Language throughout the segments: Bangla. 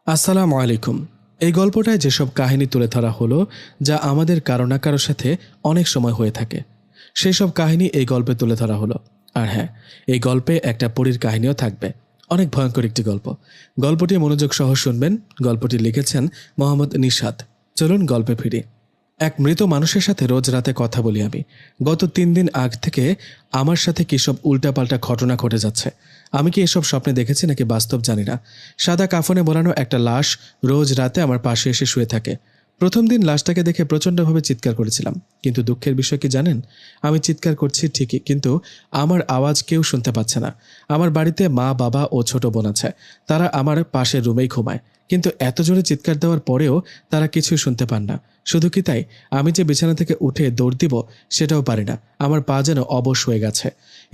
আসসালামু আলাইকুম। এই গল্পটায় যেসব কাহিনী তুলে ধরা হলো, যা আমাদের কারো না কারো সাথে অনেক সময় হয়ে থাকে, সেই সব কাহিনী এই গল্পে তুলে ধরা হলো। আর হ্যাঁ, এই গল্পে একটা পরীর কাহিনীও থাকবে। অনেক ভয়ঙ্কর একটি গল্প। গল্পটি মনোযোগ সহ শুনবেন। গল্পটি লিখেছেন মোহাম্মদ নিশাত। চলুন গল্পে ফিরি। এক মৃত মানুষের সাথে রোজ রাতে কথা বলি আমি। গত 3 দিন আগ থেকে আমার সাথে কী সব উল্টাপাল্টা ঘটনা ঘটে যাচ্ছে। আমি কি এসব স্বপ্নে দেখেছি নাকি বাস্তব জানি না। সাদা কাফনে মোড়ানো একটা লাশ রোজ রাতে আমার পাশে এসে শুয়ে থাকে। প্রথম দিন লাশটাকে দেখে প্রচণ্ডভাবে চিৎকার করেছিলাম, কিন্তু দুঃখের বিষয় কি জানেন? আমি চিৎকার করছি ঠিকই, কিন্তু আমার আওয়াজ কেউ শুনতে পাচ্ছে না। আমার বাড়িতে মা, বাবা ও ছোট বোন আছে। তারা আমার পাশের রুমেই ঘুমায়, কিন্তু এত জোরে চিৎকার দেওয়ার পরেও তারা কিছুই শুনতে পান না। শুধু কি তাই, আমি যে বিছানা থেকে উঠে দৌড় দিব সেটাও পারি না। আমার পা যেন অবশ হয়ে গেছে।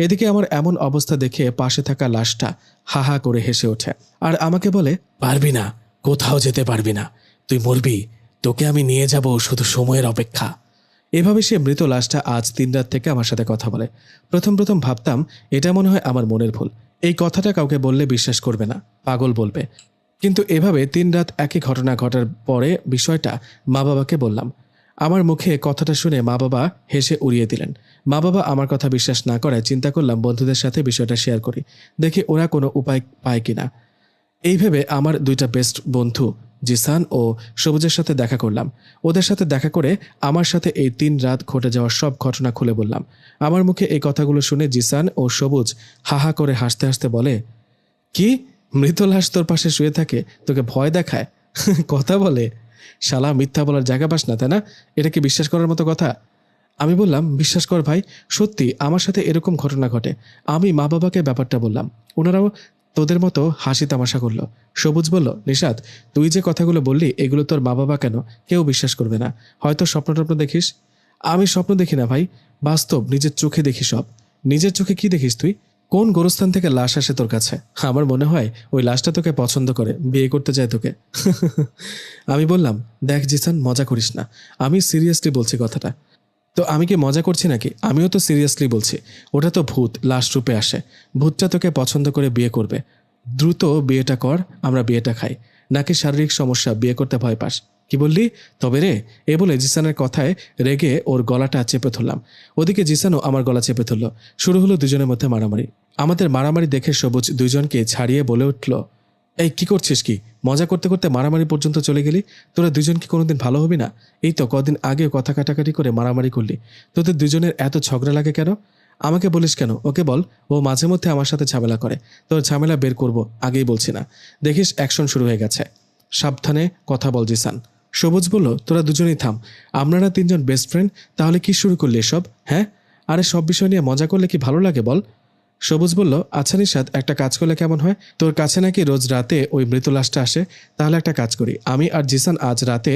এদিকে আমার এমন অবস্থা দেখে পাশে থাকা লাশটা হা হা করে হেসে ওঠে আর আমাকে বলে, পারবি না, কোথাও যেতে পারবি না, তুই মরবি, তোকে আমি নিয়ে যাব, শুধু সময়ের অপেক্ষা। এভাবে সে মৃত লাশটা আজ 3 রাত থেকে আমার সাথে কথা বলে। প্রথম প্রথম ভাবতাম এটা মনে হয় আমার মনের ভুল, এই কথাটা কাউকে বললে বিশ্বাস করবে না, পাগল বলবে। কিন্তু এভাবে 3 রাত একই ঘটনা ঘটার পরে বিষয়টা মা বাবাকে বললাম। আমার মুখে কথাটা শুনে মা বাবা হেসে উড়িয়ে দিলেন। মা বাবা আমার কথা বিশ্বাস না করায় চিন্তা করলাম বন্ধুদের সাথে বিষয়টা শেয়ার করি, দেখি ওরা কোনো উপায় পায় কিনা। এই ভেবে আমার 2টা বেস্ট বন্ধু জিসান ও সবুজের সাথে দেখা করলাম। ওদের সাথে দেখা করে আমার সাথে এই 3 রাত ঘটে যাওয়ার সব ঘটনা খুলে বললাম। আমার মুখে এই কথাগুলো শুনে জিসান ও সবুজ হাহা করে হাসতে হাসতে বলে, কি, মৃত লাশ তোর পাশে শুয়ে থাকে, তোকে ভয় দেখায়? কথা বলে? শালা, মিথ্যা বলার জায়গা পাস না, তাই না? এটা কি বিশ্বাস করার মতো কথা? আমি বললাম, বিশ্বাস কর ভাই, সত্যি আমার সাথে এরকম ঘটনা ঘটে। আমি মা বাবাকে ব্যাপারটা বললাম, ওনারাও তোদের মতো হাসি তামাশা করলো। সবুজ বলল, নিশাত, তুই যে কথাগুলো বললি এগুলো তোর মা বাবা কেন, কেউ বিশ্বাস করবে না। হয়তো স্বপ্ন টপ্ন দেখিস। আমি স্বপ্ন দেখি না ভাই, বাস্তব নিজের চোখে দেখি সব। নিজের চোখে কি দেখিস তুই? কোন গোরস্থান থেকে লাশ আসে তোর কাছে? আমার মনে হয় ওই লাশটা তোকে পছন্দ করে, বিয়ে করতে চায় তোকে। আমি বললাম, দেখ জিসান, মজা করিস না, আমি সিরিয়াসলি বলছি কথাটা। তো আমি কি মজা করছি নাকি? আমিও তো সিরিয়াসলি বলছি। ওটা তো ভূত লাশ রূপে আসে। ভূতটা তোকে পছন্দ করে বিয়ে করবে। দ্রুত বিয়েটা কর, আমরা বিয়েটা খাই। নাকি শারীরিক সমস্যা, বিয়ে করতে ভয় পাস? কি বললি? তবে রে, এ বলে জিসানের কথায় রেগে ওর গলাটা চেপে ধরলাম। ওদিকে জিসানও আমার গলা চেপে ধরল। শুরু হলো দুজনের মধ্যে মারামারি। আমাদের মারামারি দেখে সবুজ দুইজনকে ছাড়িয়ে বলে উঠল, এই কি করছিস কি? মজা করতে করতে মারামারি পর্যন্ত চলে গেলি। তোরা দুজন কি কোনোদিন ভালো হবি না? এই তো কদিন আগে কথা কাটাকাটি করে মারামারি করলি। তোদের দুজনের এত ঝগড়া লাগে কেন? আমাকে বলিস কেন? ওকে বল। ও মাঝে মধ্যে আমার সাথে ঝামেলা করে। তোর ঝামেলা বের করব, আগেই বলছি না? দেখিস অ্যাকশন শুরু হয়ে গেছে। সাবধানে কথা বল জিসান। সবুজ বলল, তোরা দুজনেই থাম। আপনারা 3জন বেস্ট ফ্রেন্ড, তাহলে কি শুরু করলি এসব? হ্যাঁ, আরে সব বিষয় নিয়ে মজা করলে কি ভালো লাগে বল? সবুজ বলল, আচ্ছা নিশাত, একটা কাজ করলে কেমন হয়? তোর কাছে নাকি রোজ রাতে ওই মৃত লাশটা আসে। তাহলে একটা কাজ করি, আমি আর জিসান আজ রাতে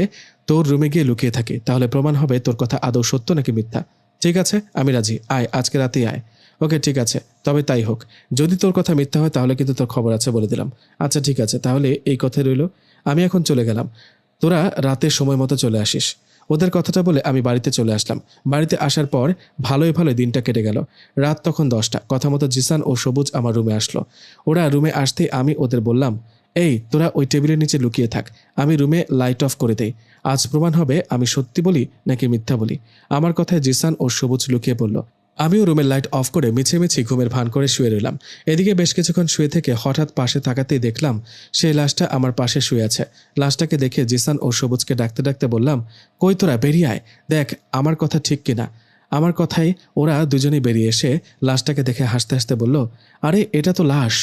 তোর রুমে গিয়ে লুকিয়ে থাকি। তাহলে প্রমাণ হবে তোর কথা আদৌ সত্য নাকি মিথ্যা। ঠিক আছে, আমি রাজি, আয়, আজকে রাতেই আয়। ওকে ঠিক আছে, তবে তাই হোক। যদি তোর কথা মিথ্যা হয় তাহলে কিন্তু তোর খবর আছে, বলে দিলাম। আচ্ছা ঠিক আছে, তাহলে এই কথাই রইল। আমি এখন চলে গেলাম, তোরা রাতে সময় মতো চলে আসিস। ওদের কথাটা বলে আমি বাড়িতে চলে আসলাম। বাড়িতে আসার পর ভালোই ভালোই দিনটা কেটে গেল। রাত তখন 10টা। কথা মতো জিসান ও সবুজ আমার রুমে আসলো। ওরা রুমে আসতেই আমি ওদের বললাম, এই তোরা ওই টেবিলের নিচে লুকিয়ে থাক, আমি রুমে লাইট অফ করে দেই। আজ প্রমাণ হবে আমি সত্যি বলি নাকি মিথ্যা বলি। আমার কথায় জিসান ও সবুজ লুকিয়ে পড়ল। আমিও রুমের লাইট অফ করে মিছিমিছি ঘুমের ভান করে শুয়ে রইলাম। এদিকে বেশ কিছুক্ষণ শুয়ে থেকে হঠাৎ পাশে তাকাতেই দেখলাম সেই লাশটা আমার পাশে শুয়ে আছে। লাশটাকে দেখে জিসান ও সবুজকে ডাকতে ডাকতে বললাম, কই তোরা, বেরিয়ে আয়, দেখ আমার কথা ঠিক কিনা। আমার কথাই ওরা দুজনেই বেরিয়ে এসে লাশটাকে দেখে হাসতে হাসতে বলল, আরে এটা তো লাশ।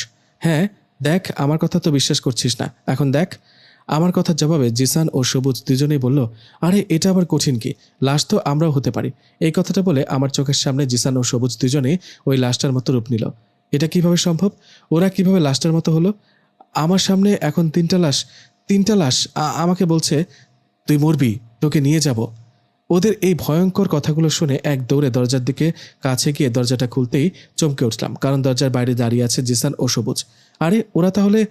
হ্যাঁ দেখ, আমার কথা তো বিশ্বাস করছিস না, এখন দেখ। আমার কথার জবাবে জিসান ও সবুজ দুজনেই বলল, আরে এটা আবার কঠিন কি, লাশ তো আমরাও হতে পারি। এই কথাটা বলে আমার চোখের সামনে জিসান ও সবুজ দুজনেই ওই লাশটার মতো রূপ নিল। এটা কিভাবে সম্ভব? ওরা কিভাবে লাশটার মতো হলো? আমার সামনে এখন 3টা লাশ, 3টা লাশ আমাকে বলছে, তুই মরবি, তোকে নিয়ে যাব। ওদের এই ভয়ঙ্কর কথাগুলো শুনে এক দৌড়ে দরজার দিকে কাছে গিয়ে দরজাটা খুলতেই চমকে উঠলাম, কারণ দরজার বাইরে দাঁড়িয়ে আছে জিসান ও সবুজ। আরে ওরা তাহলে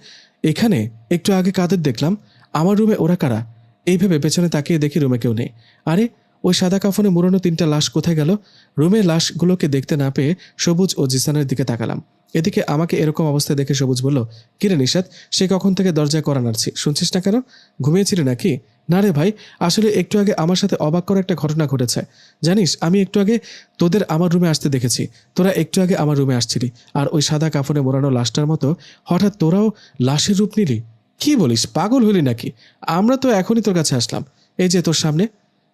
এখানে? একটু আগে কাদের দেখলাম, আমার রুমে ওরা কারা? এই ভেবে পেছনে তাকিয়ে দেখি রুমে কেউ নেই। আরে ওই সাদা কাফনে মুড়ানো 3টা লাশ কোথায় গেল? রুমের লাশগুলোকে দেখতে না পেয়ে সবুজ ও জিসানের দিকে তাকালাম। এদিকে আমাকে এরকম অবস্থায় দেখে সবুজ বলল, কিরে নিশাত, সে কখন থেকে দরজায় কড়া নাড়ছি, শুনছিস না কেন? ঘুমিয়েছিলি নাকি? না রে ভাই, আসলে একটু আগে আমার সাথে অবাক করা একটা ঘটনা ঘটেছে। জানিস, আমি একটু আগে তোদের আমার রুমে আসতে দেখেছি। তোরা একটু আগে আমার রুমে আসছিলি, আর ওই সাদা কাফনে মোড়ানো লাশটার মতো হঠাৎ তোরাও লাশের রূপ নিলি। কি বলিস, পাগল হলি নাকি? আমরা তো এখনই তোর কাছে আসলাম, এই যে তোর সামনে।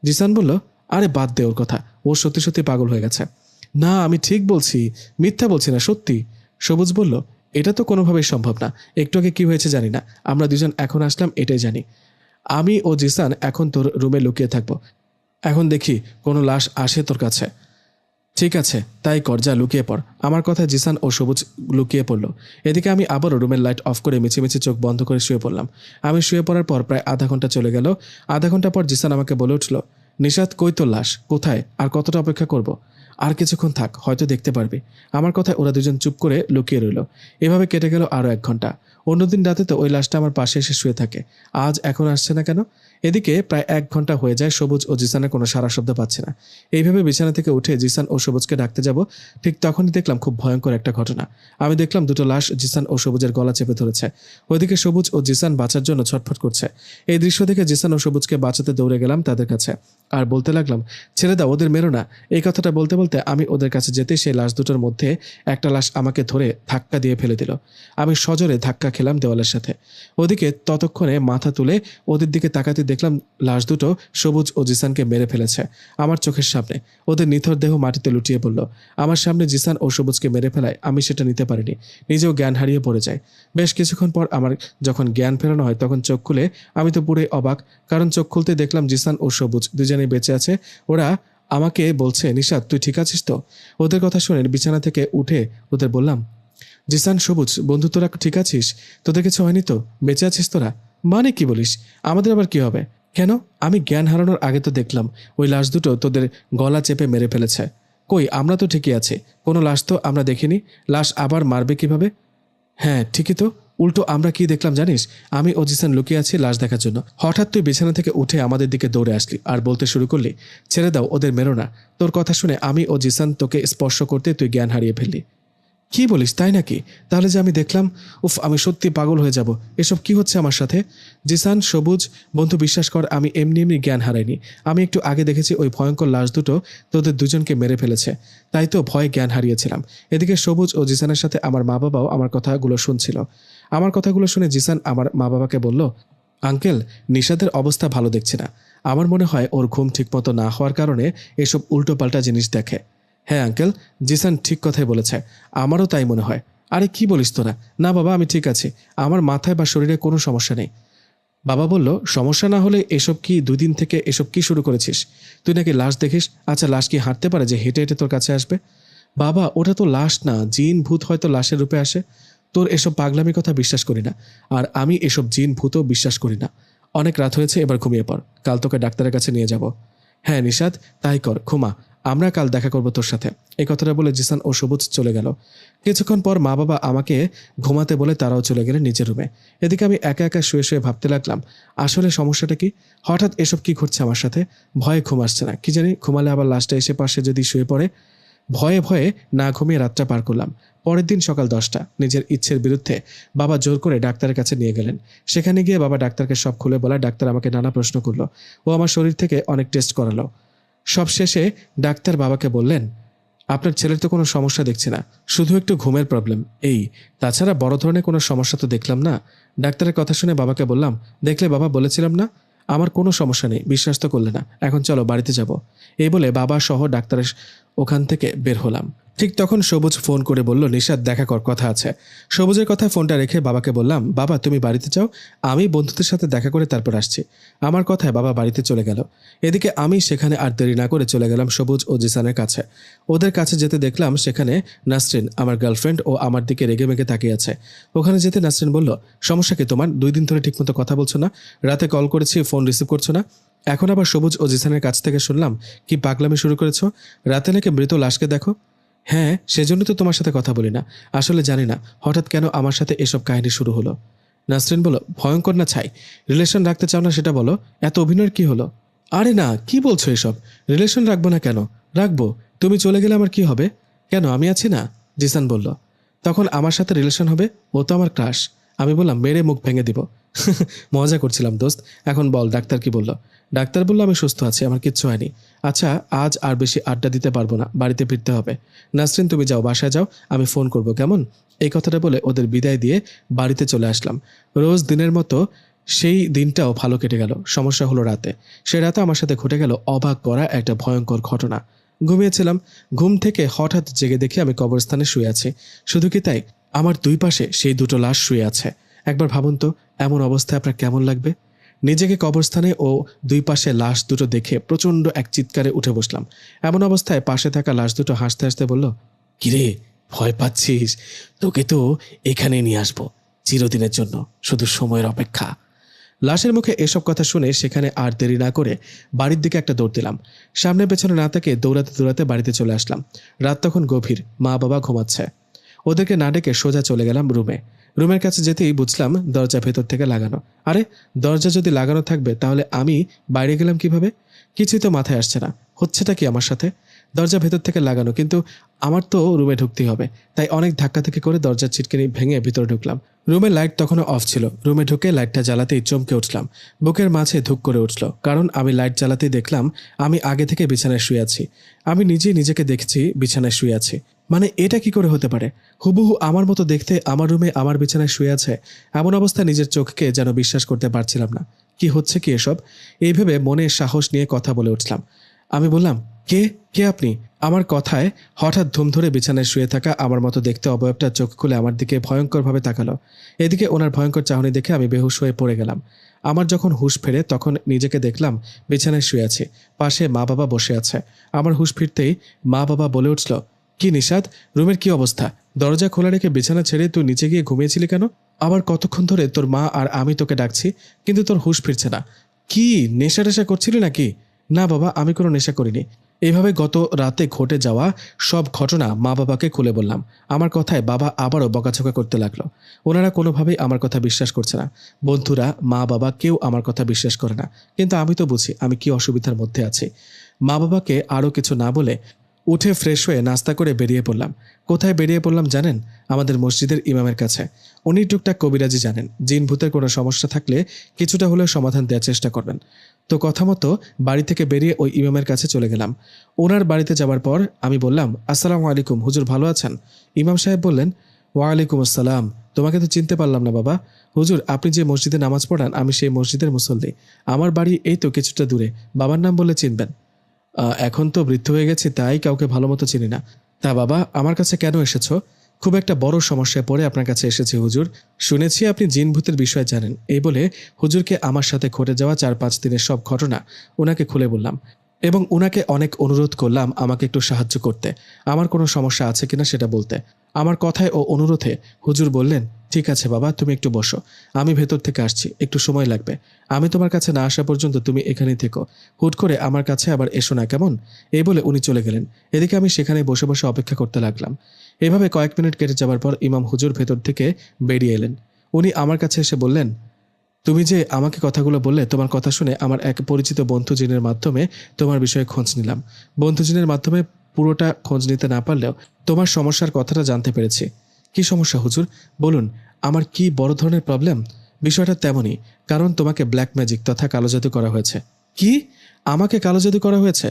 জিসান বলল, আরে বাদ দে ওর কথা, ও সত্যি সত্যি পাগল হয়ে গেছে। না, আমি ঠিক বলছি, মিথ্যা বলছি না, সত্যি। সবুজ বলল, এটা তো কোনোভাবেই সম্ভব না। একটু আগে কি হয়েছে জানি না, আমরা দুজন এখন আসলাম এটাই জানি। আমি ও জিসান এখন তোর রুমে লুকিয়ে থাকবো। এখন দেখি কোনো লাশ আসে তোর কাছে। ঠিক আছে, তাই কর, যা লুকিয়ে পড়। আমার কথায় জিসান ও সবুজ লুকিয়ে পড়ল। এদিকে আমি আবারও রুমের লাইট অফ করে মিছিমিছি চোখ বন্ধ করে শুয়ে পড়লাম। আমি শুয়ে পড়ার পর প্রায় আধা ঘন্টা চলে গেল। আধা ঘন্টা পর জিসান আমাকে বলে উঠল, নিশাত, কই তোর লাশ, কোথায়, আর কতটা অপেক্ষা করব? আর কিছুক্ষণ থাক, হয়তো দেখতে পারবি। আমার কথায় ওরা দুজন চুপ করে লুকিয়ে রইল। এভাবে কেটে গেল আরও 1 ঘন্টা। অন্যদিন রাতে তো ওই লাশটা আমার পাশে এসে শুয়ে থাকে, আজ এখন আসছে না কেন? এদিকে প্রায় 1 ঘন্টা হয়ে যায়, সবুজ ও জিসানের কোনো সারা শব্দ পাচ্ছে না। এইভাবে বিছানা থেকে উঠে জিসান ও সবুজকে ডাকতে যাব, ঠিক তখনই দেখলাম খুব ভয়ঙ্কর একটা ঘটনা। আমি দেখলাম দুটো লাশ জিসান ও সবুজের গলা চেপে ধরেছে। ওইদিকে সবুজ ও জিসান বাঁচার জন্য ছটফট করছে। এই দৃশ্য দেখে জিসান ও সবুজকে বাঁচাতে দৌড়ে গেলাম তাদের কাছে, আর বলতে লাগলাম, ছেড়ে দাও, ওদের মেরো না। এই কথাটা বলতে বলতে আমি ওদের কাছে যেতে সেই লাশ দুটোর মধ্যে একটা লাশ আমাকে ধরে ধাক্কা দিয়ে ফেলে দিল। আমি সজোরে ধাক্কা খেলাম দেওয়ালের সাথে। ওদিকে ততক্ষণে মাথা তুলে ওদের দিকে তাকাতে দেখলাম লাশ দুটো সবুজ ও জিসানকে মেরে ফেলেছে আমার চোখের সামনে। ওদের নিথর দেহ মাটিতে লুটিয়ে পড়ল। আমার সামনে জিসান ও সবুজকে মেরে ফেলায় আমি সেটা নিতে পারিনি, নিজেও জ্ঞান হারিয়ে পড়ে যায়। বেশ কিছুক্ষণ পর আমার যখন জ্ঞান ফেরানো হয় তখন চোখ খুলে আমি তো পুরোই অবাক, কারণ চোখ খুলতে দেখলাম জিসান ও সবুজ দুজনেই বেঁচে আছে। ওরা আমাকে বলছে, নিশাত, তুই ঠিক আছিস তো? ওদের কথা শুনে বিছানা থেকে উঠে ওদের বললাম, জিসান, সবুজ, বন্ধু, তোরা ঠিক আছিস? তোদের কিছু হয়নি তো? বেঁচে আছিস তোরা? মানে কি বলিস? আমাদের আবার কি হবে? কেন? আমি জ্ঞান হারানোর আগে তো দেখলাম ওই লাশ দুটো তোদের গলা চেপে মেরে ফেলেছে। কই, আমরা তো ঠিকই আছি, কোনো লাশ তো আমরা দেখিনি। লাশ আবার মারবে কিভাবে? হ্যাঁ, ঠিকই তো। উল্টো আমরা কি দেখলাম জানিস? আমি ও জিসান লুকিয়ে আছি লাশ দেখার জন্য। হঠাৎ তুই বিছানা থেকে উঠে আমাদের দিকে দৌড়ে আসলি আর বলতে শুরু করলি, ছেড়ে দাও, ওদের মেরো না। তোর কথা শুনে আমি ও জিসান তোকে স্পর্শ করতে তুই জ্ঞান হারিয়ে ফেললি। কি বলিস, তাই নাকি? তাহলে যে আমি দেখলাম, উফ, আমি সত্যি পাগল হয়ে যাব। এসব কি হচ্ছে আমার সাথে? জিসান, সবুজ, বন্ধু, বিশ্বাস কর, আমি এমনি এমনি জ্ঞান হারাইনি। আমি একটু আগে দেখেছি ওই ভয়ঙ্কর লাশ দুটো তোদের দুজনকে মেরে ফেলেছে, তাই তো ভয়ে জ্ঞান হারিয়েছিলাম। এদিকে সবুজ ও জিসানের সাথে আমার মা বাবাও আমার কথাগুলো শুনছিল। আমার কথাগুলো শুনে জিসান আমার মা বাবাকে বলল, আঙ্কেল, নিশাদের অবস্থা ভালো দেখছি না। আমার মনে হয় ওর ঘুম ঠিকমতো না হওয়ার কারণে এসব উল্টোপাল্টা জিনিস দেখে। হ্যাঁ আঙ্কেল, জিসান ঠিক কথাই বলেছে, আমারও তাই মনে হয়। আরে কি বলিস তোরা? না বাবা, আমি ঠিক আছি, আমার মাথায় বা শরীরে কোনো সমস্যা নেই। বাবা বলল, সমস্যা না হলে এসব কি 2 দিন থেকে এসব কি শুরু করেছিস? তুই নাকি লাশ দেখিস? আচ্ছা, লাশ কি হাঁটতে পারে যে হেঁটে হেঁটে তোর কাছে আসবে? বাবা, ওটা তো লাশ না, জিন ভূত হয়তো লাশের রূপে আসে। তোর এসব পাগলামি কথা বিশ্বাস করি না, আর আমি এসব জিন ভূতও বিশ্বাস করি না। অনেক রাত হয়েছে, এবার ঘুমিয়ে পড়, কাল তোকে ডাক্তারের কাছে নিয়ে যাব। হ্যাঁ নিশাদ, তাই কর, ঘুমা, আমরা কাল দেখা করবো তোর সাথে। এই কথাটা বলে জিসান ও সবুজ চলে গেল। কিছুক্ষণ পর মা বাবা আমাকে ঘুমাতে বলে তারাও চলে গেলেন নিজের রুমে। এদিকে আমি একা একা শুয়ে শুয়ে ভাবতে লাগলাম, আসলে সমস্যাটা কি? হঠাৎ এসব কি ঘটছে আমার সাথে? ভয়ে ঘুম আসছে না, কি জানি ঘুমালে আবার লাশটা এসে পাশে যদি শুয়ে পড়ে। ভয়ে ভয়ে না ঘুমিয়ে রাতটা পার করলাম। পরের দিন সকাল 10টা, নিজের ইচ্ছের বিরুদ্ধে বাবা জোর করে ডাক্তারের কাছে নিয়ে গেলেন। সেখানে গিয়ে বাবা ডাক্তারকে সব খুলে বলা, ডাক্তার আমাকে নানা প্রশ্ন করলো, ও আমার শরীর থেকে অনেক টেস্ট করালো। সব শেষে ডাক্তার বাবাকে বললেন, আপনার ছেলের তো কোনো সমস্যা দেখছি না, শুধু একটু ঘুমের প্রবলেম, এই, তাছাড়া বড় ধরনের কোনো সমস্যা তো দেখলাম না। ডাক্তারের কথা শুনে বাবাকে বললাম, দেখলে বাবা, বলেছিলাম না আমার কোনো সমস্যা নেই, বিশ্বাস তো করলে না, এখন চলো বাড়িতে যাব। এই বলে বাবা সহ ডাক্তারের ওখান থেকে বের হলাম। ঠিক তখন সবুজ ফোন করে বলল, নিশাদ, দেখা কর, কথা আছে। সবুজের কথায় ফোনটা রেখে বাবাকে বললাম, বাবা তুমি বাড়িতে যাও, আমি বন্ধুদের সাথে দেখা করে তারপর আসছি। আমার কথায় বাবা বাড়িতে চলে গেল। এদিকে আমি সেখানে আর দেরি না করে চলে গেলাম সবুজ ও জিসানের কাছে। ওদের কাছে যেতে দেখলাম সেখানে নাসরিন, আমার গার্লফ্রেন্ড, ও আমার দিকে রেগে মেগে তাকিয়ে আছে। ওখানে যেতে নাসরিন বলল, সমস্যা কি তোমার? 2 দিন ধরে ঠিকমতো কথা বলছো না, রাতে কল করেছি ফোন রিসিভ করছো না। এখন আবার সবুজ ও জিসানের কাছ থেকে শুনলাম কি পাগলামি শুরু করেছো, রাতে নাকি মৃত লাশকে দেখো। হ্যাঁ, সেজন্য তো তোমার সাথে কথা বলি না, আসলে জানি না হঠাৎ কেন আমার সাথে এসব কাহিনী শুরু হলো। নাসরিন বলো, ভয়ঙ্কর না ছাই, রিলেশন রাখতে চাও না সেটা বলো, এত অভিনয়ের কি হলো? আরে না, কি বলছো এসব? রিলেশন রাখবো না কেন? রাখবো, তুমি চলে গেলে আমার কি হবে? কেন, আমি আছি না? জিসান বলল। তখন আমার সাথে রিলেশন হবে? ও তো আমার ক্রাশ। আমি বললাম, মেরে মুখ ভেঙে দিব। মজা করছিলাম দোস্ত। এখন বল, ডাক্তার কি বলল? ডাক্তার বলল আমি সুস্থ আছি, আমার কিচ্ছু হয়নি। আচ্ছা, আজ আর বেশি আড্ডা দিতে পারবো না, বাড়িতে ফিরতে হবে। নাসরিন তুমি যাও, বাসায় যাও, আমি ফোন করব, কেমন? এই কথাটা বলে ওদের বিদায় দিয়ে বাড়িতে চলে আসলাম। রোজ দিনের মতো সেই দিনটাও ভালো কেটে গেল। সমস্যা হলো রাতে। সে রাতে আমার সাথে ঘটে গেল অবাক করা একটা ভয়ঙ্কর ঘটনা। ঘুমিয়েছিলাম, ঘুম থেকে হঠাৎ জেগে দেখি আমি কবরস্থানে শুয়ে আছি। শুধু কি তাই, আমার দুই পাশে সেই দুটো লাশ শুয়ে আছে। একবার ভাবুন তো, এমন অবস্থায় আপনার কেমন লাগবে? নিজেকে কবরস্থানে ও দুই পাশে লাশ দুটো দেখে প্রচণ্ড এক চিৎকারে উঠে বসলাম। এমন অবস্থায় পাশে থাকা লাশ দুটো হাসতে হাসতে বলল, কিরে, ভয় পাচ্ছিস? তোকে তো এখানে নিয়ে আসবো চিরদিনের জন্য, শুধু সময়ের অপেক্ষা। লাশের মুখে এসব কথা শুনে সেখানে আর দেরি না করে বাড়ির দিকে একটা দৌড় দিলাম। সামনে পেছনে না তাকে দৌড়াতে দৌড়াতে বাড়িতে চলে আসলাম। রাত তখন গভীর, মা বাবা ঘুমাচ্ছে। ওদেরকে না ডেকে সোজা চলে গেলাম রুমে। রুমের কাছে যেতেই বুঝলাম দরজা ভেতর থেকে লাগানো। আরে, দরজা যদি লাগানো থাকবে তাহলে আমি বাইরে গেলাম কিভাবে? কিছুই তো মাথায় আসছে না। হচ্ছেটা কি আমার সাথে? দরজা ভেতর থেকে লাগানো, কিন্তু আমার তো রুমে ঢুকতেই হবে। তাই অনেক ধাক্কাধাক্কি করে দরজার ছিটকিনি ভেঙে ভিতরে ঢুকলাম। রুমের লাইট তখনও অফ ছিল। রুমে ঢুকে লাইটটা জ্বালাতেই চমকে উঠলাম। বুকের মাঝে ধুক করে উঠল, কারণ আমি লাইট জ্বালাতেই দেখলাম আমি আগে থেকে বিছানায় শুয়ে আছি। আমি নিজেই নিজেকে দেখছি বিছানায় শুয়ে আছি। মানে এটা কি করে হতে পারে? হুবহু আমার মতো দেখতে আমার রুমে আমার বিছানায় শুয়ে আছে। এমন অবস্থায় নিজের চোখকে যেন বিশ্বাস করতে পারছিলাম না। কি হচ্ছে কি এসব? এই ভেবে মনে সাহস নিয়ে কথা বলে উঠলাম। আমি বললাম, কে কে আপনি? আমার কথায় হঠাৎ ধুম ধরে বিছানায় শুয়ে থাকা আমার মতো দেখতে অবয়বটা চোখ খুলে আমার দিকে ভয়ঙ্করভাবে তাকালো। এদিকে ওনার ভয়ঙ্কর চাহনি দেখে আমি বেহুশ হয়ে পড়ে গেলাম। আমার যখন হুঁশ ফেরে তখন নিজেকে দেখলাম বিছানায় শুয়ে আছি, পাশে মা বাবা বসে আছে। আমার হুঁশ ফিরতেই মা বাবা বলে উঠল, কি নিশাদ, রুমের কি অবস্থা? দরজা খোলা রেখে বিছানা ছেড়ে তুই নিচে গিয়ে ঘুমিয়েছিলি কেন? আবার কতক্ষণ ধরে তোর মা আর আমি তোকে ডাকছি, কিন্তু তোর হুঁশ ফিরছে না। কি নেশা টেশা করছিলি নাকি? না বাবা, আমি কোনো নেশা করিনি। এভাবে গত রাতে ঘটে যাওয়া সব ঘটনা মা বাবাকে খুলে বললাম। আমার কথায় বাবা আবারও বকাঝকা করতে লাগলো। ওনারা কোনোভাবেই আমার কথা বিশ্বাস করছে না। বন্ধুরা, মা বাবা কেউ আমার কথা বিশ্বাস করে না, কিন্তু আমি তো বুঝি আমি কি অসুবিধার মধ্যে আছি। মা বাবাকে আরও কিছু না বলে উঠে ফ্রেশ হয়ে নাস্তা করে বেরিয়ে পড়লাম। কোথায় বেরিয়ে পড়লাম জানেন? আমাদের মসজিদের ইমামের কাছে। উনি টুকটাক কবিরাজি জানেন। জিন ভূতের কোনো সমস্যা থাকলে কিছুটা হলেও সমাধান দেওয়ার চেষ্টা করবেন। তো কথা মতো বাড়ি থেকে বেরিয়ে ওই ইমামের কাছে চলে গেলাম। ওনার বাড়িতে যাওয়ার পর আমি বললাম, আসসালামু আলাইকুম হুজুর, ভালো আছেন? ইমাম সাহেব বললেন, ওয়ালাইকুম আসসালাম। তোমাকে তো চিনতে পারলাম না বাবা। হুজুর, আপনি যে মসজিদে নামাজ পড়ান আমি সেই মসজিদের মুসল্লি। আমার বাড়ি এই তো কিছুটা দূরে। বাবার নাম বললে চিনবেন। এখন তো বৃদ্ধ হয়ে গেছি, তাই কাউকে ভালো মতো চিনি না। তা বাবা, আমার কাছে কেন এসেছো? খুব একটা বড় সমস্যায় পড়ে আপনার কাছে এসেছি হুজুর। শুনেছি আপনি জিন ভূতের বিষয়ে জানেন। এই বলে হুজুরকে আমার সাথে ঘটে যাওয়া 4-5 দিনের সব ঘটনা ওনাকে খুলে বললাম, এবং ওনাকে অনেক অনুরোধ করলাম আমাকে একটু সাহায্য করতে, আমার কোনো সমস্যা আছে কিনা সেটা বলতে। আমার কথায় ও অনুরোধে হুজুর বললেন, ঠিক আছে বাবা, তুমি একটু বসো, আমি ভেতর থেকে আসছি, একটু সময় লাগবে। আমি তোমার কাছে না আসা পর্যন্ত তুমি এখানেই থেকো। হুট করে আমার কাছে আবার এসো না, কেমন? এই বলে উনি চলে গেলেন। এদিকে আমি সেখানে বসে বসে অপেক্ষা করতে লাগলাম। এভাবে কয়েক মিনিট কেটে যাবার পর ইমাম হুজুর ভেতর থেকে বেরিয়ে এলেন। উনি আমার কাছে এসে বললেন, তুমি যে আমাকে কথাগুলো বললে, তোমার কথা শুনে আমার এক পরিচিত বন্ধু জিনের মাধ্যমে তোমার বিষয়ে খোঁজ নিলাম। বন্ধু জিনের মাধ্যমে পুরোটা খোঁজ নিতে না পারলেও তোমার সমস্যার কথাটা জানতে পেরেছি। কি সমস্যা হুজুর? বলুন, আমার কি বড় ধরনের প্রবলেম? বিষয়টা তেমনই, কারণ তোমাকে ব্ল্যাক ম্যাজিক তথা কালো জাদু করা হয়েছে। কি? আমাকে কালো জাদু করা হয়েছে?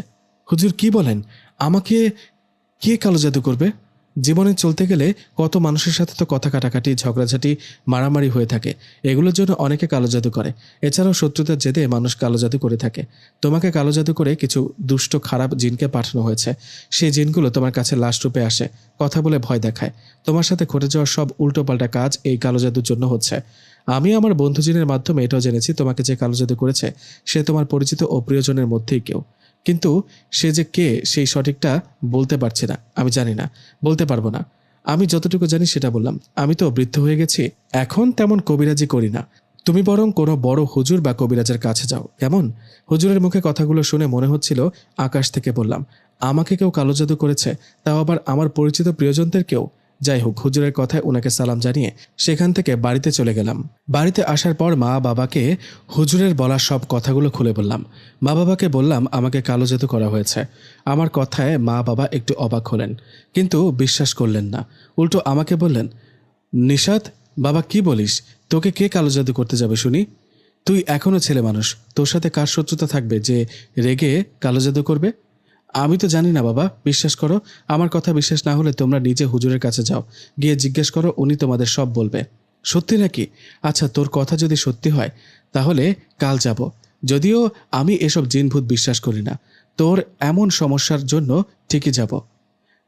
হুজুর কি বলেন? আমাকে কে কালো জাদু করবে? জীবনে চলতে গেলে কত মানুষের সাথে তো কথা কাটাকাটি, ঝগড়াঝাটি, মারামারি হয়ে থাকে। এগুলোর জন্য অনেকে কালো জাদু করে। এছাড়াও শত্রুতার জেদে মানুষ কালো জাদু করে থাকে। তোমাকে কালো জাদু করে কিছু দুষ্ট খারাপ জিনকে পাঠানো হয়েছে। সেই জিনগুলো তোমার কাছে লাশ রূপে আসে, কথা বলে ভয় দেখায়। তোমার সাথে ঘটে যাওয়া সব উল্টোপাল্টা কাজ এই কালো জাদুর জন্য হচ্ছে। আমি আমার বন্ধু জিনের মাধ্যমে এটাও জেনেছি তোমাকে যে কালো জাদু করেছে সে তোমার পরিচিত ও প্রিয়জনের মধ্যেই কেউ। কিন্তু সে যে কে সেই সঠিকটা বলতে পারছি না। আমি জানি না, বলতে পারবো না। আমি যতটুকু জানি সেটা বললাম। আমি তো বৃদ্ধ হয়ে গেছি, এখন তেমন কবিরাজি করি না। তুমি বরং কোনো বড় হুজুর বা কবিরাজের কাছে যাও, কেমন? হুজুরের মুখে কথাগুলো শুনে মনে হচ্ছিল আকাশ থেকে বললাম, আমাকে কেউ কালো জাদু করেছে, তাও আবার আমার পরিচিত প্রিয়জনদের কেউ। যাই হোক, হুজুরের কথায় ওনাকে সালাম জানিয়ে সেখান থেকে বাড়িতে চলে গেলাম। বাড়িতে আসার পর মা বাবাকে হুজুরের বলা সব কথাগুলো খুলে বললাম। মা বাবাকে বললাম আমাকে কালো জাদু করা হয়েছে। আমার কথায় মা বাবা একটু অবাক হলেন, কিন্তু বিশ্বাস করলেন না। উল্টো আমাকে বললেন, নিশাত, বাবা কি বলিস? তোকে কে কালো জাদু করতে যাবে শুনি? তুই এখনও ছেলে মানুষ, তোর সাথে কার শত্রুতা থাকবে যে রেগে কালো জাদু করবে? আমি তো জানি না বাবা, বিশ্বাস করো। আমার কথা বিশ্বাস না হলে তোমরা নিজে হুজুরের কাছে যাও, গিয়ে জিজ্ঞেস করো, উনি তোমাদের সব বলবে। সত্যি নাকি? আচ্ছা, তোর কথা যদি সত্যি হয় তাহলে কাল যাব। যদিও আমি এসব জিনভূত বিশ্বাস করি না, তোর এমন সমস্যার জন্য ঠিকই যাব।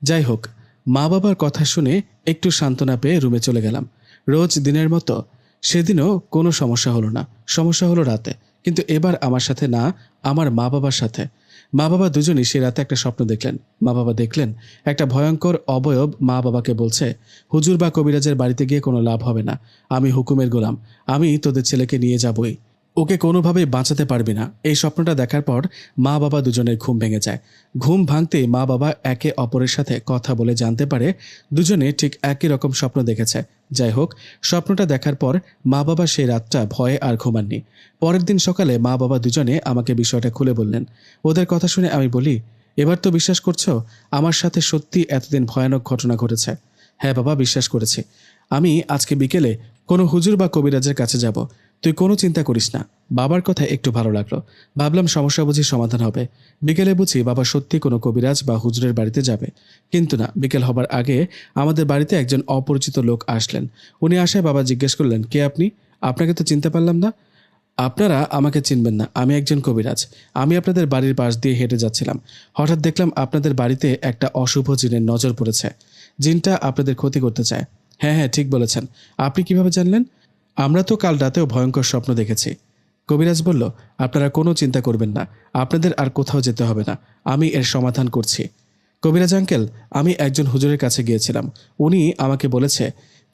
যাই হোক, মা বাবার কথা শুনে একটু সান্ত্বনা পেয়ে রুমে চলে গেলাম। রোজ দিনের মতো সেদিনও কোনো সমস্যা হলো না। সমস্যা হলো রাতে, কিন্তু এবার আমার সাথে না, আমার মা বাবার সাথে। মা বাবা দুজনই সে রাতে একটা স্বপ্ন দেখলেন। মা বাবা দেখলেন একটা ভয়ঙ্কর অবয়ব মা বাবাকে বলছে, হুজুর বা কবিরাজের বাড়িতে গিয়ে কোনো লাভ হবে না। আমি হুকুমের গোলাম, আমি তোদের ছেলেকে নিয়ে যাবই, ওকে কোনোভাবেই বাঁচাতে পারবি না। এই স্বপ্নটা দেখার পর মা বাবা দুজনের ঘুম ভেঙে যায়। ঘুম ভাঙতেই মা বাবা একে অপরের সাথে কথা বলে জানতে পারে দুজনে ঠিক একই রকম স্বপ্ন দেখেছে। যাই হোক, স্বপ্নটা দেখার পর মা বাবা সেই রাতটা ভয়ে আর ঘুমাননি। পরের দিন সকালে মা বাবা দুজনে আমাকে বিষয়টা খুলে বললেন। ওদের কথা শুনে আমি বলি, এবার তো বিশ্বাস করছো আমার সাথে সত্যি এতদিন ভয়ানক ঘটনা ঘটেছে? হ্যাঁ বাবা, বিশ্বাস করেছি। আমি আজকে বিকেলে কোনো হুজুর বা কবিরাজের কাছে যাব, তুই কোনো চিন্তা করিস না। বাবার কথা একটু ভালো লাগলো, ভাবলাম সমস্যা বুঝি সমাধান হবে। বিকেলে বুঝি বাবা সত্যি কোনো কবিরাজ বা হুজুরের বাড়িতে যাবে। কিন্তু না, বিকেল হবার আগে আমাদের বাড়িতে একজন অপরিচিত লোক আসলেন। উনি আসায় বাবা জিজ্ঞেস করলেন, কে আপনি? আপনাকে তো চিনতে পারলাম না। আপনারা আমাকে চিনবেন না, আমি একজন কবিরাজ। আমি আপনাদের বাড়ির পাশ দিয়ে হেঁটে যাচ্ছিলাম, হঠাৎ দেখলাম আপনাদের বাড়িতে একটা অশুভ জিনের নজর পড়েছে। জিনটা আপনাদের ক্ষতি করতে চায়। হ্যাঁ হ্যাঁ, ঠিক বলেছেন। আপনি কিভাবে জানলেন? আমরা তো কাল রাতেও ভয়ঙ্কর স্বপ্ন দেখেছি। কবিরাজ বলল, আপনারা কোনো চিন্তা করবেন না, আপনাদের আর কোথাও যেতে হবে না, আমি এর সমাধান করছি। কবিরাজ আঙ্কেল, আমি একজন হুজুরের কাছে গিয়েছিলাম। উনি আমাকে বলেছে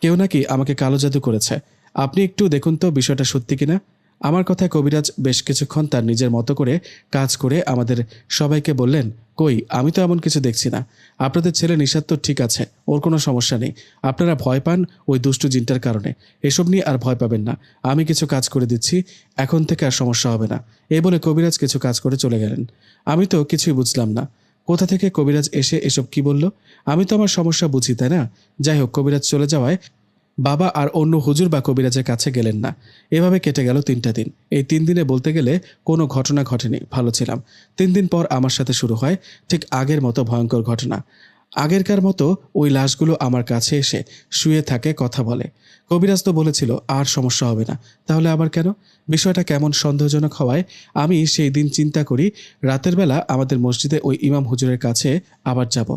কেউ নাকি আমাকে কালো জাদু করেছে। আপনি একটু দেখুন তো বিষয়টা সত্যি কিনা। আমার কথায় কবিরাজ বেশ কিছুক্ষণ তার নিজের মতো করে কাজ করে আমাদের সবাইকে বললেন, কই, আমি তো এমন কিছু দেখছি না। আপনাদের ছেলে নিশাত তো ঠিক আছে, ওর কোনো সমস্যা নেই। আপনারা ভয় পান ওই দুষ্টু জিনটার কারণে। এসব নিয়ে আর ভয় পাবেন না, আমি কিছু কাজ করে দিচ্ছি, এখন থেকে আর সমস্যা হবে না। এই বলে কবিরাজ কিছু কাজ করে চলে গেলেন। আমি তো কিছুই বুঝলাম না, কোথা থেকে কবিরাজ এসে এসব কি বলল। আমি তো আমার সমস্যা বুঝি, তাই না? যাই হোক, কবিরাজ চলে যাওয়ায় বাবা আর অন্য হুজুর বা কবিরাজের কাছে গেলেন না। এভাবে কেটে গেল 3টা দিন। এই 3 দিনে বলতে গেলে কোনো ঘটনা ঘটেনি, ভালো ছিলাম। 3 দিন পর আমার সাথে শুরু হয় ঠিক আগের মতো ভয়ঙ্কর ঘটনা। আগেরকার মতো ওই লাশগুলো আমার কাছে এসে শুয়ে থাকে, কথা বলে। কবিরাজ তো বলেছিল আর সমস্যা হবে না, তাহলে আবার কেন? বিষয়টা কেমন সন্দেহজনক হওয়ায় আমি সেই দিন চিন্তা করি রাতের বেলা আমাদের মসজিদে ওই ইমাম হুজুরের কাছে আবার যাব।